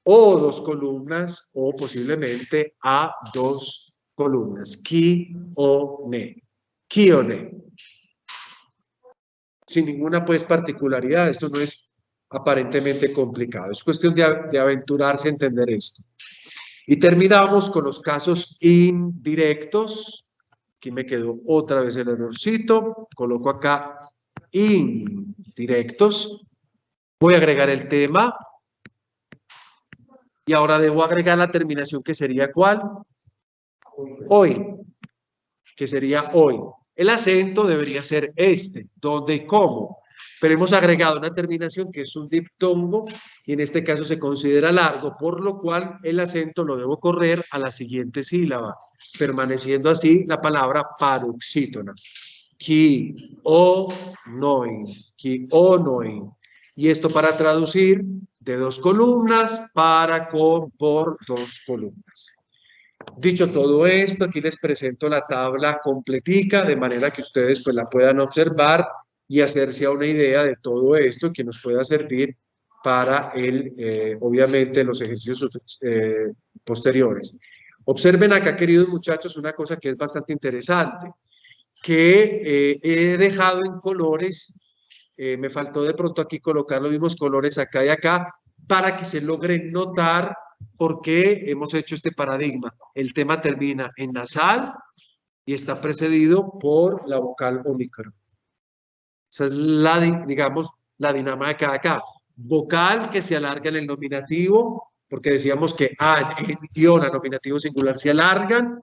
o 2 columnas, o posiblemente a 2 columnas. Qui, one. Qui, one. Sin ninguna pues particularidad, esto no es aparentemente complicado, es cuestión de aventurarse a entender esto. Y terminamos con los casos indirectos. Aquí me quedó otra vez el errorcito, coloco acá indirectos, voy a agregar el tema, y ahora debo agregar la terminación que sería ¿cuál? Hoy, que sería hoy. El acento debería ser este, ¿dónde y cómo? Pero hemos agregado una terminación que es un diptongo, y en este caso se considera largo, por lo cual el acento lo debo correr a la siguiente sílaba, permaneciendo así la palabra paroxítona. Qui o noin, qui o noin. Y esto para traducir de 2 columnas para con por 2 columnas. Dicho todo esto, aquí les presento la tabla completica, de manera que ustedes pues la puedan observar y hacerse a una idea de todo esto, que nos pueda servir para obviamente los ejercicios posteriores. Observen acá, queridos muchachos, una cosa que es bastante interesante, que he dejado en colores, me faltó de pronto aquí colocar los mismos colores acá y acá, para que se logre notar por qué hemos hecho este paradigma. El tema termina en nasal y está precedido por la vocal omicron. Esa es la, digamos, la dinámica de acá. Vocal que se alarga en el nominativo, porque decíamos que an, en y ona, nominativo singular, se alargan.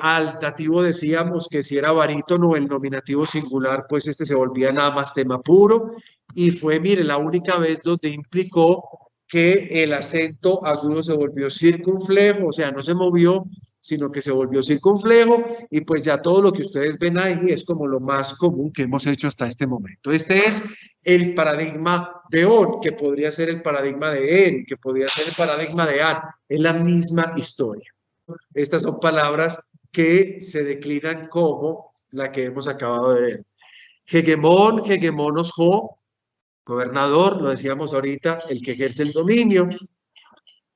Al dativo decíamos que si era barítono el nominativo singular, pues este se volvía nada más tema puro. Y fue, mire, la única vez donde implicó que el acento agudo se volvió circunflejo, o sea, no se movió, sino que se volvió circunflejo. Y pues ya todo lo que ustedes ven ahí es como lo más común que hemos hecho hasta este momento. Este es el paradigma de on, que podría ser el paradigma de en, que podría ser el paradigma de an. Es la misma historia. Estas son palabras que se declinan como la que hemos acabado de ver. Hegemón, hegemonos, jo, gobernador, lo decíamos ahorita, el que ejerce el dominio.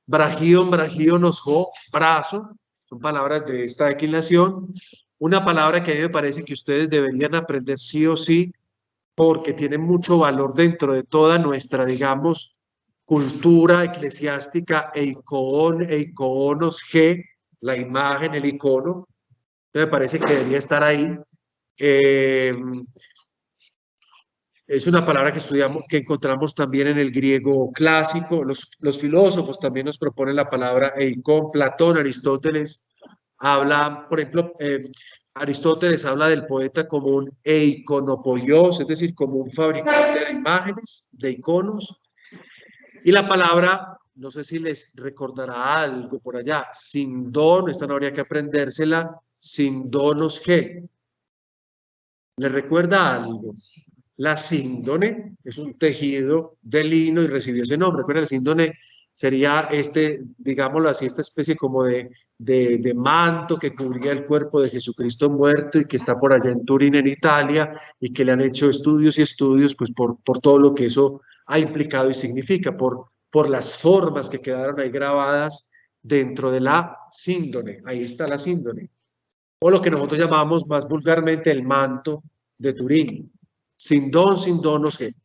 Bragion, bragionos, jo, brazo, son palabras de esta declinación. Una palabra que a mí me parece que ustedes deberían aprender sí o sí, porque tiene mucho valor dentro de toda nuestra, digamos, cultura eclesiástica, eikonos, G, la imagen, el icono, me parece que debería estar ahí. Es una palabra que estudiamos, que encontramos también en el griego clásico. Los filósofos también nos proponen la palabra eikon. Platón, Aristóteles habla, por ejemplo, Aristóteles habla del poeta como un eikonopoios, es decir, como un fabricante de imágenes, de iconos. Y la palabra, no sé si les recordará algo por allá, sindón, esta no habría que aprendérsela, sindonos G. ¿Les recuerda algo? La síndone es un tejido de lino y recibió ese nombre. Recuerden, el síndone sería este, digámoslo así, esta especie como de manto que cubría el cuerpo de Jesucristo muerto y que está por allá en Turín, en Italia, y que le han hecho estudios y estudios, pues por todo lo que eso ha implicado y significa, por las formas que quedaron ahí grabadas dentro de la síndone. Ahí está la síndone. O lo que nosotros llamamos más vulgarmente el manto de Turín. Sindón, sindonos, G.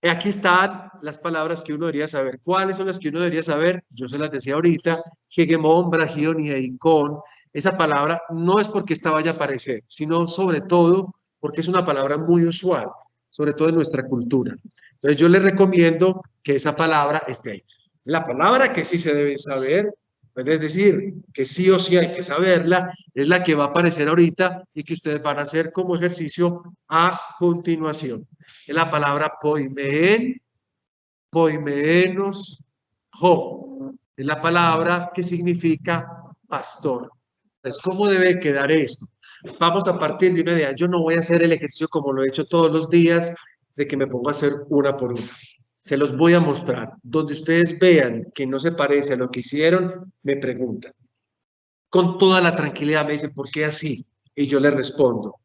Aquí están las palabras que uno debería saber. ¿Cuáles son las que uno debería saber? Yo se las decía ahorita. Hegemón, bragión y eikon. Esa palabra no es porque esta vaya a aparecer, sino sobre todo porque es una palabra muy usual, sobre todo en nuestra cultura. Entonces yo les recomiendo que esa palabra esté ahí. La palabra que sí se debe saber, es decir, que sí o sí hay que saberla, es la que va a aparecer ahorita y que ustedes van a hacer como ejercicio a continuación. Es la palabra poimeen, poimeenos, jo. Es la palabra que significa pastor. Entonces, ¿cómo debe quedar esto? Vamos a partir de una idea. Yo no voy a hacer el ejercicio como lo he hecho todos los días, de que me pongo a hacer una por una. Se los voy a mostrar. Donde ustedes vean que no se parece a lo que hicieron, me preguntan. Con toda la tranquilidad me dicen, ¿por qué así? Y yo les respondo.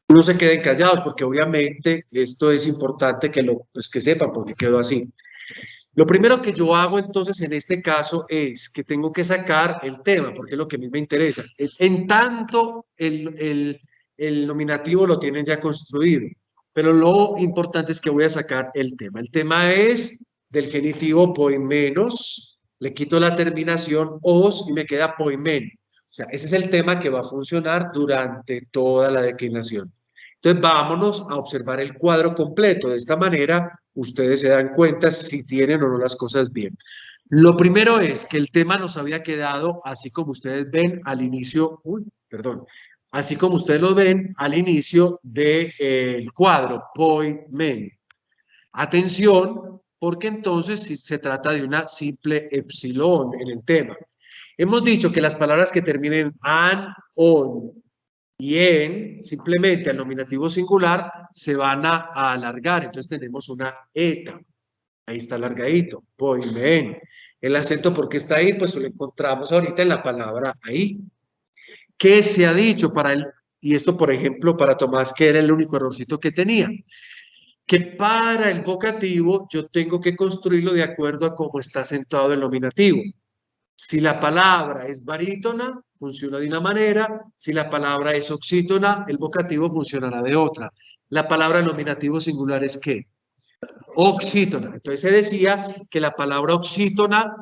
No se queden callados, porque obviamente esto es importante que pues que sepan por qué quedó así. Lo primero que yo hago entonces en este caso es que tengo que sacar el tema, porque es lo que a mí me interesa. En tanto el nominativo lo tienen ya construido, pero lo importante es que voy a sacar el tema. El tema es del genitivo poimenos, le quito la terminación os y me queda poimen. O sea, ese es el tema que va a funcionar durante toda la declinación. Entonces, vámonos a observar el cuadro completo. De esta manera, ustedes se dan cuenta si tienen o no las cosas bien. Lo primero es que el tema nos había quedado, así como ustedes ven al inicio, así como ustedes lo ven al inicio del cuadro, poimen. Atención, porque entonces si se trata de una simple epsilon en el tema. Hemos dicho que las palabras que terminen an, on y en, simplemente al nominativo singular, se van a alargar. Entonces tenemos una eta. Ahí está alargadito. Poimen. El acento, ¿por qué está ahí? Pues lo encontramos ahorita en la palabra ahí. ¿Qué se ha dicho para él? Y esto, por ejemplo, para Tomás, que era el único errorcito que tenía. Que para el vocativo yo tengo que construirlo de acuerdo a cómo está acentuado el nominativo. Si la palabra es barítona, funciona de una manera. Si la palabra es oxítona, el vocativo funcionará de otra. La palabra nominativo singular es ¿qué? Oxítona. Entonces se decía que la palabra oxítona,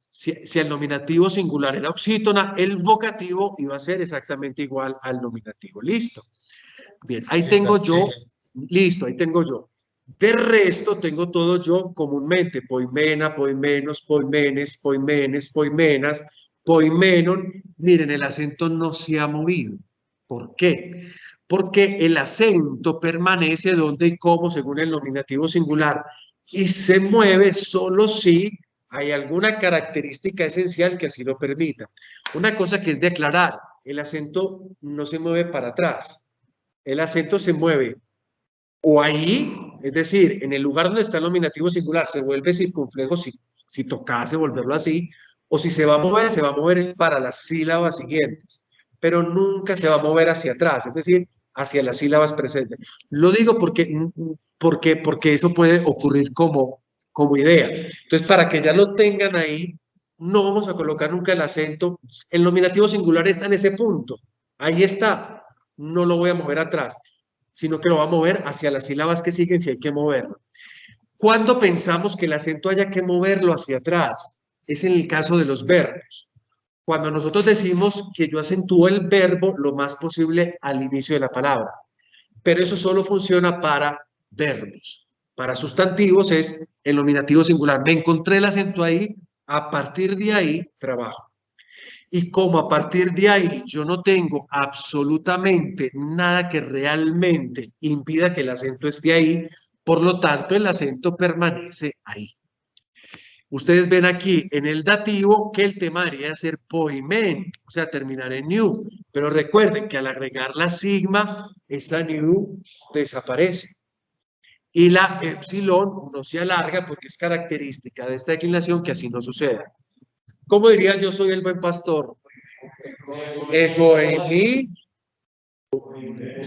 si el nominativo singular era oxítona, el vocativo iba a ser exactamente igual al nominativo. Listo. Bien, ahí tengo yo, listo, ahí tengo yo. De resto, tengo todo yo comúnmente, poimena, poimenos, poimenes, poimenes, poimenas, poimenon. Miren, el acento no se ha movido. ¿Por qué? Porque el acento permanece donde y cómo según el nominativo singular y se mueve solo si hay alguna característica esencial que así lo permita. Una cosa que es de aclarar, el acento no se mueve para atrás. El acento se mueve o ahí, es decir, en el lugar donde está el nominativo singular, se vuelve circunflejo si tocase volverlo así, o si se va a mover es para las sílabas siguientes, pero nunca se va a mover hacia atrás, es decir, hacia las sílabas presentes. Lo digo porque eso puede ocurrir como idea. Entonces, para que ya lo tengan ahí, no vamos a colocar nunca el acento. El nominativo singular está en ese punto. Ahí está. No lo voy a mover atrás, sino que lo va a mover hacia las sílabas que siguen si hay que moverlo. ¿Cuándo pensamos que el acento haya que moverlo hacia atrás? Es en el caso de los verbos. Cuando nosotros decimos que yo acentúo el verbo lo más posible al inicio de la palabra. Pero eso solo funciona para verbos. Para sustantivos es el nominativo singular. Me encontré el acento ahí, a partir de ahí trabajo. Y como a partir de ahí yo no tengo absolutamente nada que realmente impida que el acento esté ahí, por lo tanto el acento permanece ahí. Ustedes ven aquí en el dativo que el tema debería ser poimen, o sea, terminar en new. Pero recuerden que al agregar la sigma, esa new desaparece. Y la epsilon no se alarga porque es característica de esta declinación que así no suceda. ¿Cómo diría yo soy el buen pastor? Egoemi,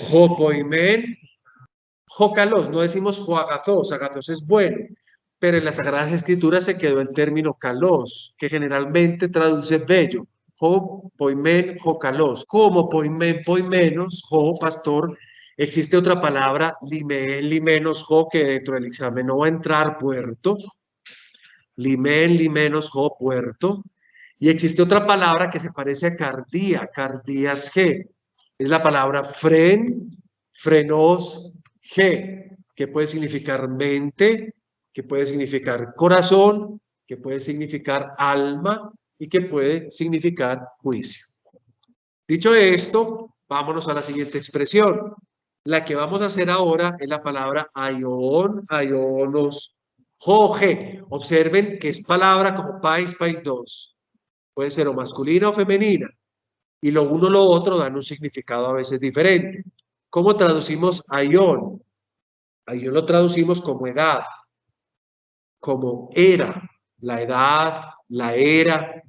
jopoimen, jocalos. No decimos joagatos, agatos es bueno. Pero en las Sagradas Escrituras se quedó el término calos, que generalmente traduce bello. Jo, poimen, jocalos. Como poimen, poimenos, jo, pastor, existe otra palabra, limen, limenos, jo, que dentro del examen no va a entrar, puerto. Limen, limenos, jo, puerto. Y existe otra palabra que se parece a cardía, cardías G. Es la palabra fren, frenos G, que puede significar mente, que puede significar corazón, que puede significar alma y que puede significar juicio. Dicho esto, vámonos a la siguiente expresión. La que vamos a hacer ahora es la palabra aion, aionos, joge. Observen que es palabra como pais, pais dos. Puede ser o masculina o femenina. Y lo uno o lo otro dan un significado a veces diferente. ¿Cómo traducimos aion? Aion lo traducimos como edad, como era, la edad, la era.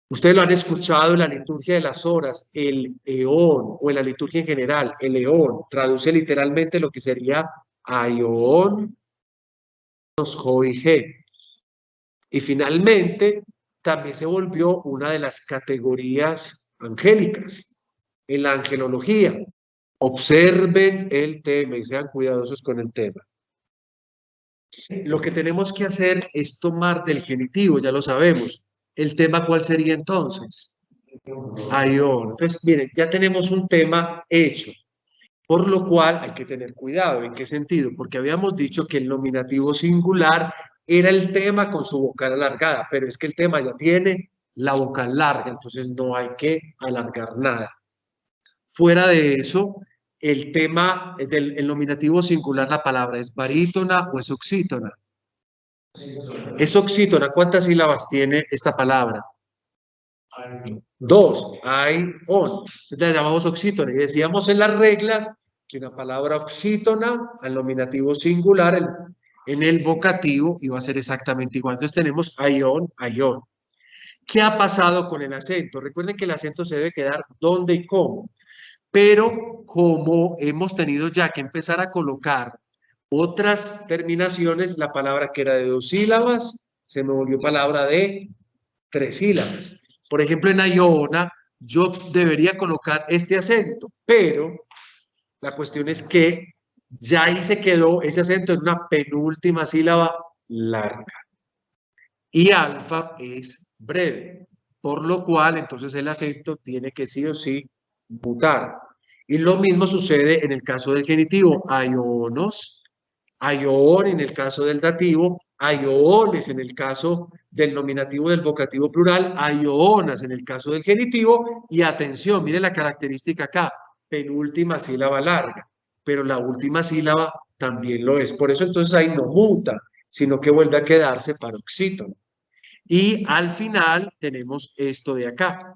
Ustedes lo han escuchado en la liturgia de las horas, el eón, o en la liturgia en general, el eón, traduce literalmente lo que sería aion, joige. Y finalmente, también se volvió una de las categorías angélicas en la angelología. Observen el tema y sean cuidadosos con el tema. Lo que tenemos que hacer es tomar del genitivo, ya lo sabemos. ¿El tema cuál sería entonces? Aion. Entonces, miren, ya tenemos un tema hecho, por lo cual hay que tener cuidado. ¿En qué sentido? Porque habíamos dicho que el nominativo singular era el tema con su vocal alargada, pero es que el tema ya tiene la vocal larga, entonces no hay que alargar nada. Fuera de eso, el tema del nominativo singular, la palabra es barítona o es oxítona. Es oxítona. ¿Cuántas sílabas tiene esta palabra? Dos. Hay, on. Entonces la llamamos oxítona. Y decíamos en las reglas que una palabra oxítona al nominativo singular en el vocativo iba a ser exactamente igual. Entonces tenemos aion, aion. ¿Qué ha pasado con el acento? Recuerden que el acento se debe quedar dónde y cómo. Pero como hemos tenido ya que empezar a colocar otras terminaciones, la palabra que era de dos sílabas se me volvió palabra de 3 sílabas. Por ejemplo, en Iona, yo debería colocar este acento, pero la cuestión es que ya ahí se quedó ese acento en una penúltima sílaba larga. Y alfa es breve, por lo cual entonces el acento tiene que sí o sí mutar. Y lo mismo sucede en el caso del genitivo, aionos, aion en el caso del dativo, aiones en el caso del nominativo del vocativo plural, aionas en el caso del genitivo, y atención, mire la característica acá, penúltima sílaba larga, pero la última sílaba también lo es. Por eso entonces ahí no muta, sino que vuelve a quedarse paroxítono. Y al final tenemos esto de acá,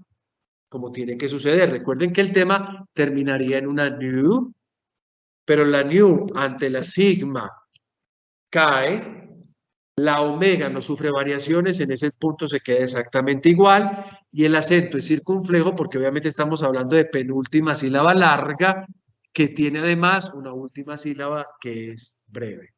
como tiene que suceder. Recuerden que el tema terminaría en una new, pero la new ante la sigma cae, la omega no sufre variaciones, en ese punto se queda exactamente igual, y el acento es circunflejo porque obviamente estamos hablando de penúltima sílaba larga, que tiene además una última sílaba que es breve.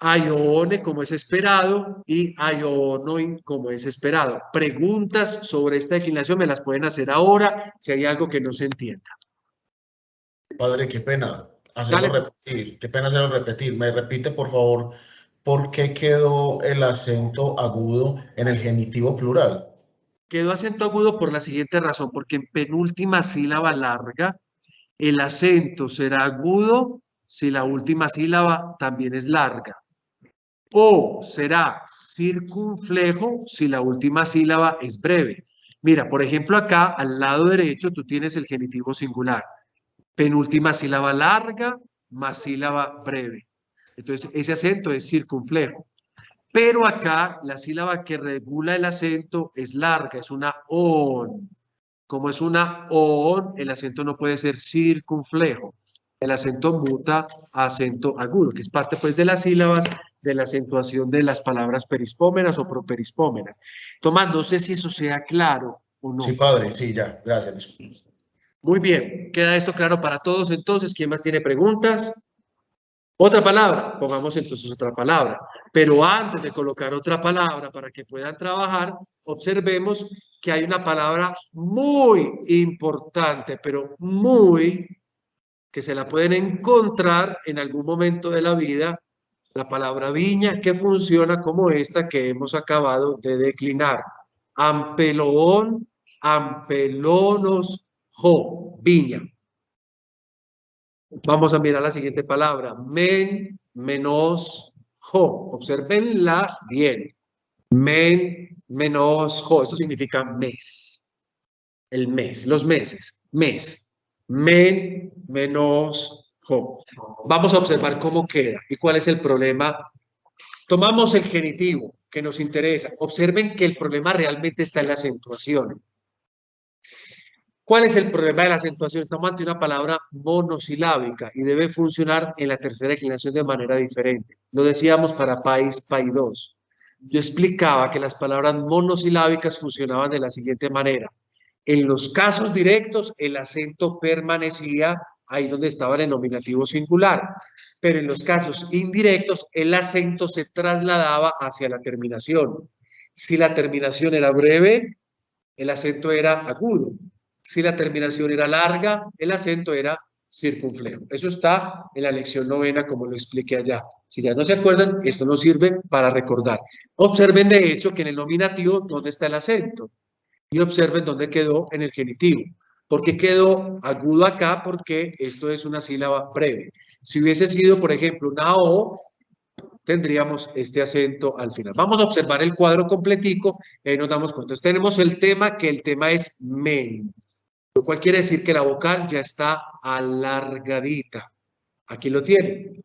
Aione como es esperado y aionoin como es esperado. Preguntas sobre esta declinación me las pueden hacer ahora si hay algo que no se entienda. Padre, qué pena hacerlo Dale. repetir, qué pena hacerlo repetir. Me repite, por favor, ¿por qué quedó el acento agudo en el genitivo plural? Quedó acento agudo por la siguiente razón, porque en penúltima sílaba larga el acento será agudo si la última sílaba también es larga. O será circunflejo si la última sílaba es breve. Mira, por ejemplo, acá al lado derecho tú tienes el genitivo singular. Penúltima sílaba larga más sílaba breve. Entonces, ese acento es circunflejo. Pero acá la sílaba que regula el acento es larga, es una on. Como es una on, el acento no puede ser circunflejo. El acento muta a acento agudo, que es parte pues de las sílabas de la acentuación de las palabras perispómenas o properispómenas. Tomás, no sé si eso sea claro o no. Sí, padre, sí, ya, gracias. Disculpe. Muy bien, queda esto claro para todos. Entonces, ¿quién más tiene preguntas? Otra palabra, pongamos entonces otra palabra. Pero antes de colocar otra palabra para que puedan trabajar, observemos que hay una palabra muy importante, pero muy, que se la pueden encontrar en algún momento de la vida, la palabra viña, que funciona como esta que hemos acabado de declinar. Ampelón, ampelonos, jo, viña. Vamos a mirar la siguiente palabra. Men, menos, jo. Observenla bien. Men, menos, jo. Esto significa mes. El mes, los meses. Mes. Men, menos, jo. Vamos a observar cómo queda y cuál es el problema. Tomamos el genitivo que nos interesa. Observen que el problema realmente está en la acentuación. ¿Cuál es el problema de la acentuación? Estamos ante una palabra monosilábica y debe funcionar en la tercera declinación de manera diferente. Lo decíamos para país, paidós. Yo explicaba que las palabras monosilábicas funcionaban de la siguiente manera. En los casos directos, el acento permanecía ahí donde estaba el nominativo singular, pero en los casos indirectos, el acento se trasladaba hacia la terminación. Si la terminación era breve, el acento era agudo. Si la terminación era larga, el acento era circunflejo. Eso está en la lección 9, como lo expliqué allá. Si ya no se acuerdan, esto nos sirve para recordar. Observen, de hecho, que en el nominativo, ¿dónde está el acento? Y observen dónde quedó en el genitivo. ¿Por qué quedó agudo acá? Porque esto es una sílaba breve. Si hubiese sido, por ejemplo, una O, tendríamos este acento al final. Vamos a observar el cuadro completico y ahí nos damos cuenta. Entonces tenemos el tema, que el tema es men, lo cual quiere decir que la vocal ya está alargadita. Aquí lo tienen.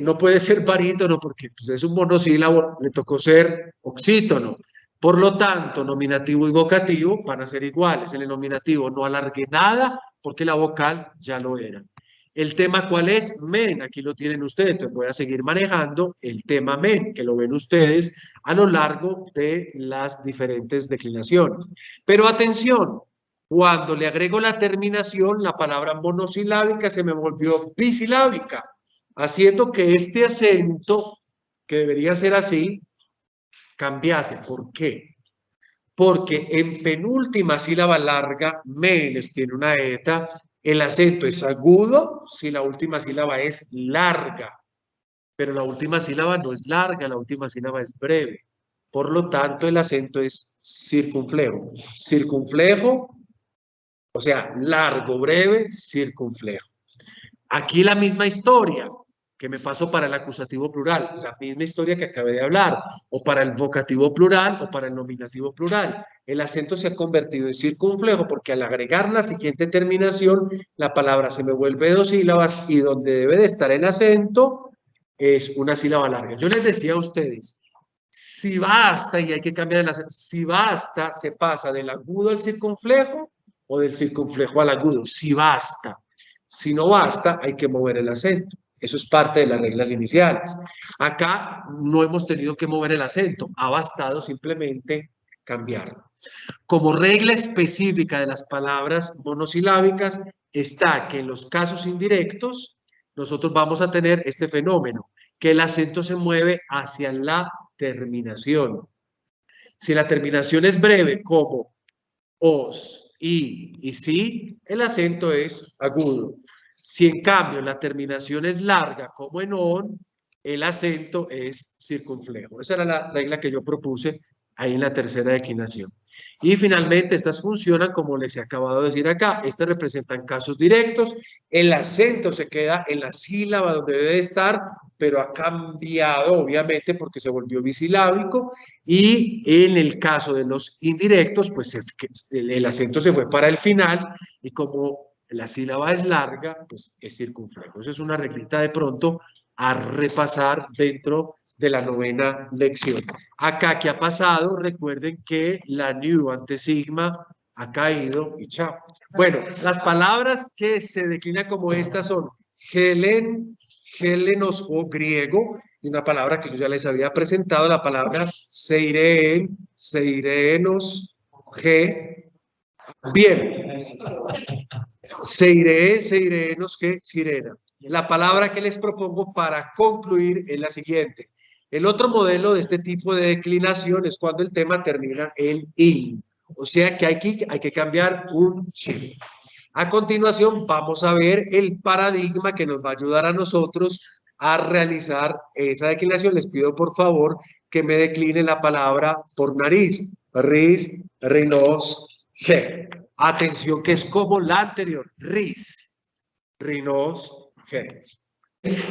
No puede ser barítono porque pues, es un monosílabo, le tocó ser oxítono. Por lo tanto, nominativo y vocativo van a ser iguales. En el nominativo no alargué nada porque la vocal ya lo era. ¿El tema cuál es? Men, aquí lo tienen ustedes. Entonces voy a seguir manejando el tema men, que lo ven ustedes a lo largo de las diferentes declinaciones. Pero atención, cuando le agrego la terminación, la palabra monosilábica se me volvió bisilábica, haciendo que este acento, que debería ser así, cambiase. ¿Por qué? Porque en penúltima sílaba larga, meles tiene una eta, el acento es agudo si la última sílaba es larga, pero la última sílaba no es larga, la última sílaba es breve. Por lo tanto, el acento es circunflejo. Circunflejo, o sea, largo, breve, circunflejo. Aquí la misma historia que me pasó para el acusativo plural, la misma historia que acabé de hablar, o para el vocativo plural o para el nominativo plural. El acento se ha convertido en circunflejo porque al agregar la siguiente terminación, la palabra se me vuelve 2 sílabas y donde debe de estar el acento es una sílaba larga. Yo les decía a ustedes, si basta, y hay que cambiar el acento, si basta, se pasa del agudo al circunflejo o del circunflejo al agudo, si basta. Si no basta, hay que mover el acento. Eso es parte de las reglas iniciales. Acá no hemos tenido que mover el acento, ha bastado simplemente cambiarlo. Como regla específica de las palabras monosilábicas está que en los casos indirectos nosotros vamos a tener este fenómeno, que el acento se mueve hacia la terminación. Si la terminación es breve, como os, y si, el acento es agudo. Si en cambio la terminación es larga, como en on, el acento es circunflejo. Esa era la regla que yo propuse ahí en la tercera declinación. Y finalmente estas funcionan como les he acabado de decir acá. Estas representan casos directos. El acento se queda en la sílaba donde debe estar, pero ha cambiado obviamente porque se volvió bisilábico. Y en el caso de los indirectos, pues el acento se fue para el final y como la sílaba es larga, pues es circunflejo. Esa es una reglita de pronto a repasar dentro de la novena lección. Acá, ¿qué ha pasado? Recuerden que la new ante sigma ha caído y chao. Bueno, las palabras que se declinan como estas son Helenos o griego, y una palabra que yo ya les había presentado, la palabra seireen, seirenos, G. Bien. Seirenos, G, sirena. La palabra que les propongo para concluir es la siguiente. El otro modelo de este tipo de declinación es cuando el tema termina en in. O sea que hay que cambiar un chip. A continuación vamos a ver el paradigma que nos va a ayudar a nosotros a realizar esa declinación. Les pido por favor que me decline la palabra por nariz. Ris, rinos, G. Atención que es como la anterior. Ris, rinos, G.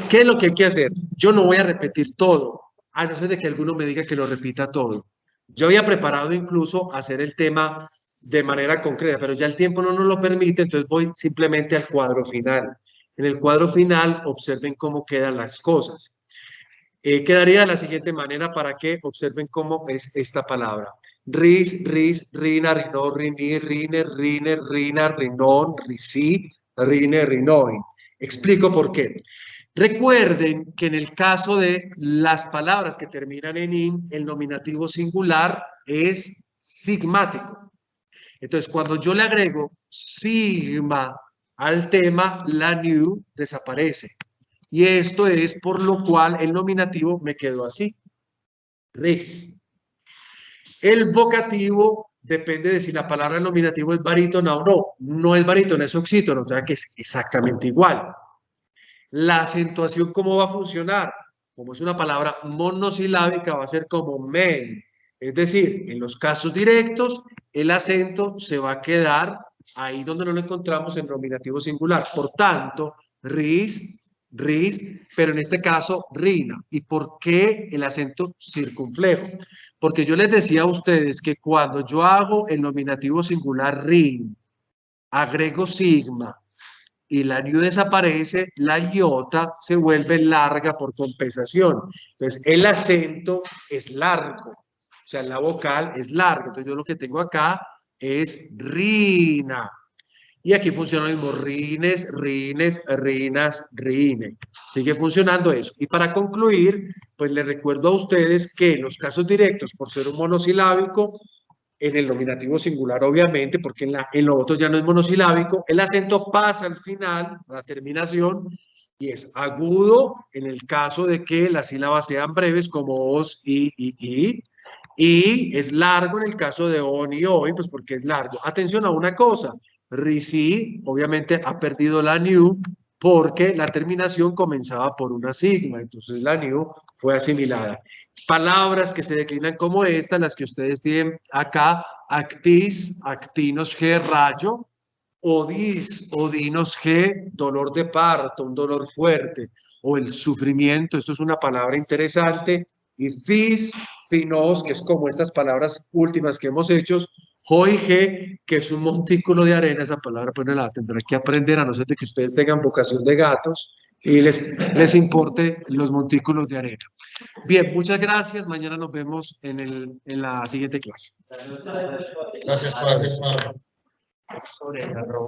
¿Qué es lo que hay que hacer? Yo no voy a repetir todo, a no ser de que alguno me diga que lo repita todo. Yo había preparado incluso hacer el tema de manera concreta, pero ya el tiempo no nos lo permite, entonces voy simplemente al cuadro final. En el cuadro final observen cómo quedan las cosas. Quedaría de la siguiente manera para que observen cómo es esta palabra. Ris, ris, rina, rinó, riní, rine, rine, rina, rinón, risí, rine, rinoin. Explico por qué. Recuerden que en el caso de las palabras que terminan en in, el nominativo singular es sigmático. Entonces, cuando yo le agrego sigma al tema, la new desaparece. Y esto es por lo cual el nominativo me quedó así. Res. El vocativo depende de si la palabra nominativo es barítona o no. No es barítona, es oxítono, o sea que es exactamente igual. La acentuación, ¿cómo va a funcionar? Como es una palabra monosilábica, va a ser como men. Es decir, en los casos directos, el acento se va a quedar ahí donde no lo encontramos en nominativo singular. Por tanto, ris, pero en este caso, rina. ¿Y por qué el acento circunflejo? Porque yo les decía a ustedes que cuando yo hago el nominativo singular rin, agrego sigma, y la new desaparece, la iota se vuelve larga por compensación. Entonces, el acento es largo, o sea, la vocal es larga. Entonces, yo lo que tengo acá es rina. Y aquí funciona lo mismo, rines, rines, rinas, rine. Sigue funcionando eso. Y para concluir, pues les recuerdo a ustedes que en los casos directos, por ser un monosilábico, en el nominativo singular, obviamente, porque en lo otro ya no es monosilábico, el acento pasa al final, a la terminación, y es agudo en el caso de que las sílabas sean breves, como os, y. Y es largo en el caso de on y hoy, pues porque es largo. Atención a una cosa, RISI obviamente ha perdido la new porque la terminación comenzaba por una sigma, entonces la new fue asimilada. Palabras que se declinan como esta, las que ustedes tienen acá, actis, actinos G, rayo, odis, odinos G, dolor de parto, un dolor fuerte, o el sufrimiento, esto es una palabra interesante, y cis, finos, que es como estas palabras últimas que hemos hecho, joige, que es un montículo de arena, esa palabra pues no la tendrán que aprender, a no ser de que ustedes tengan vocación de gatos y les importe los montículos de arena. Bien, muchas gracias, mañana nos vemos en la siguiente clase. Gracias,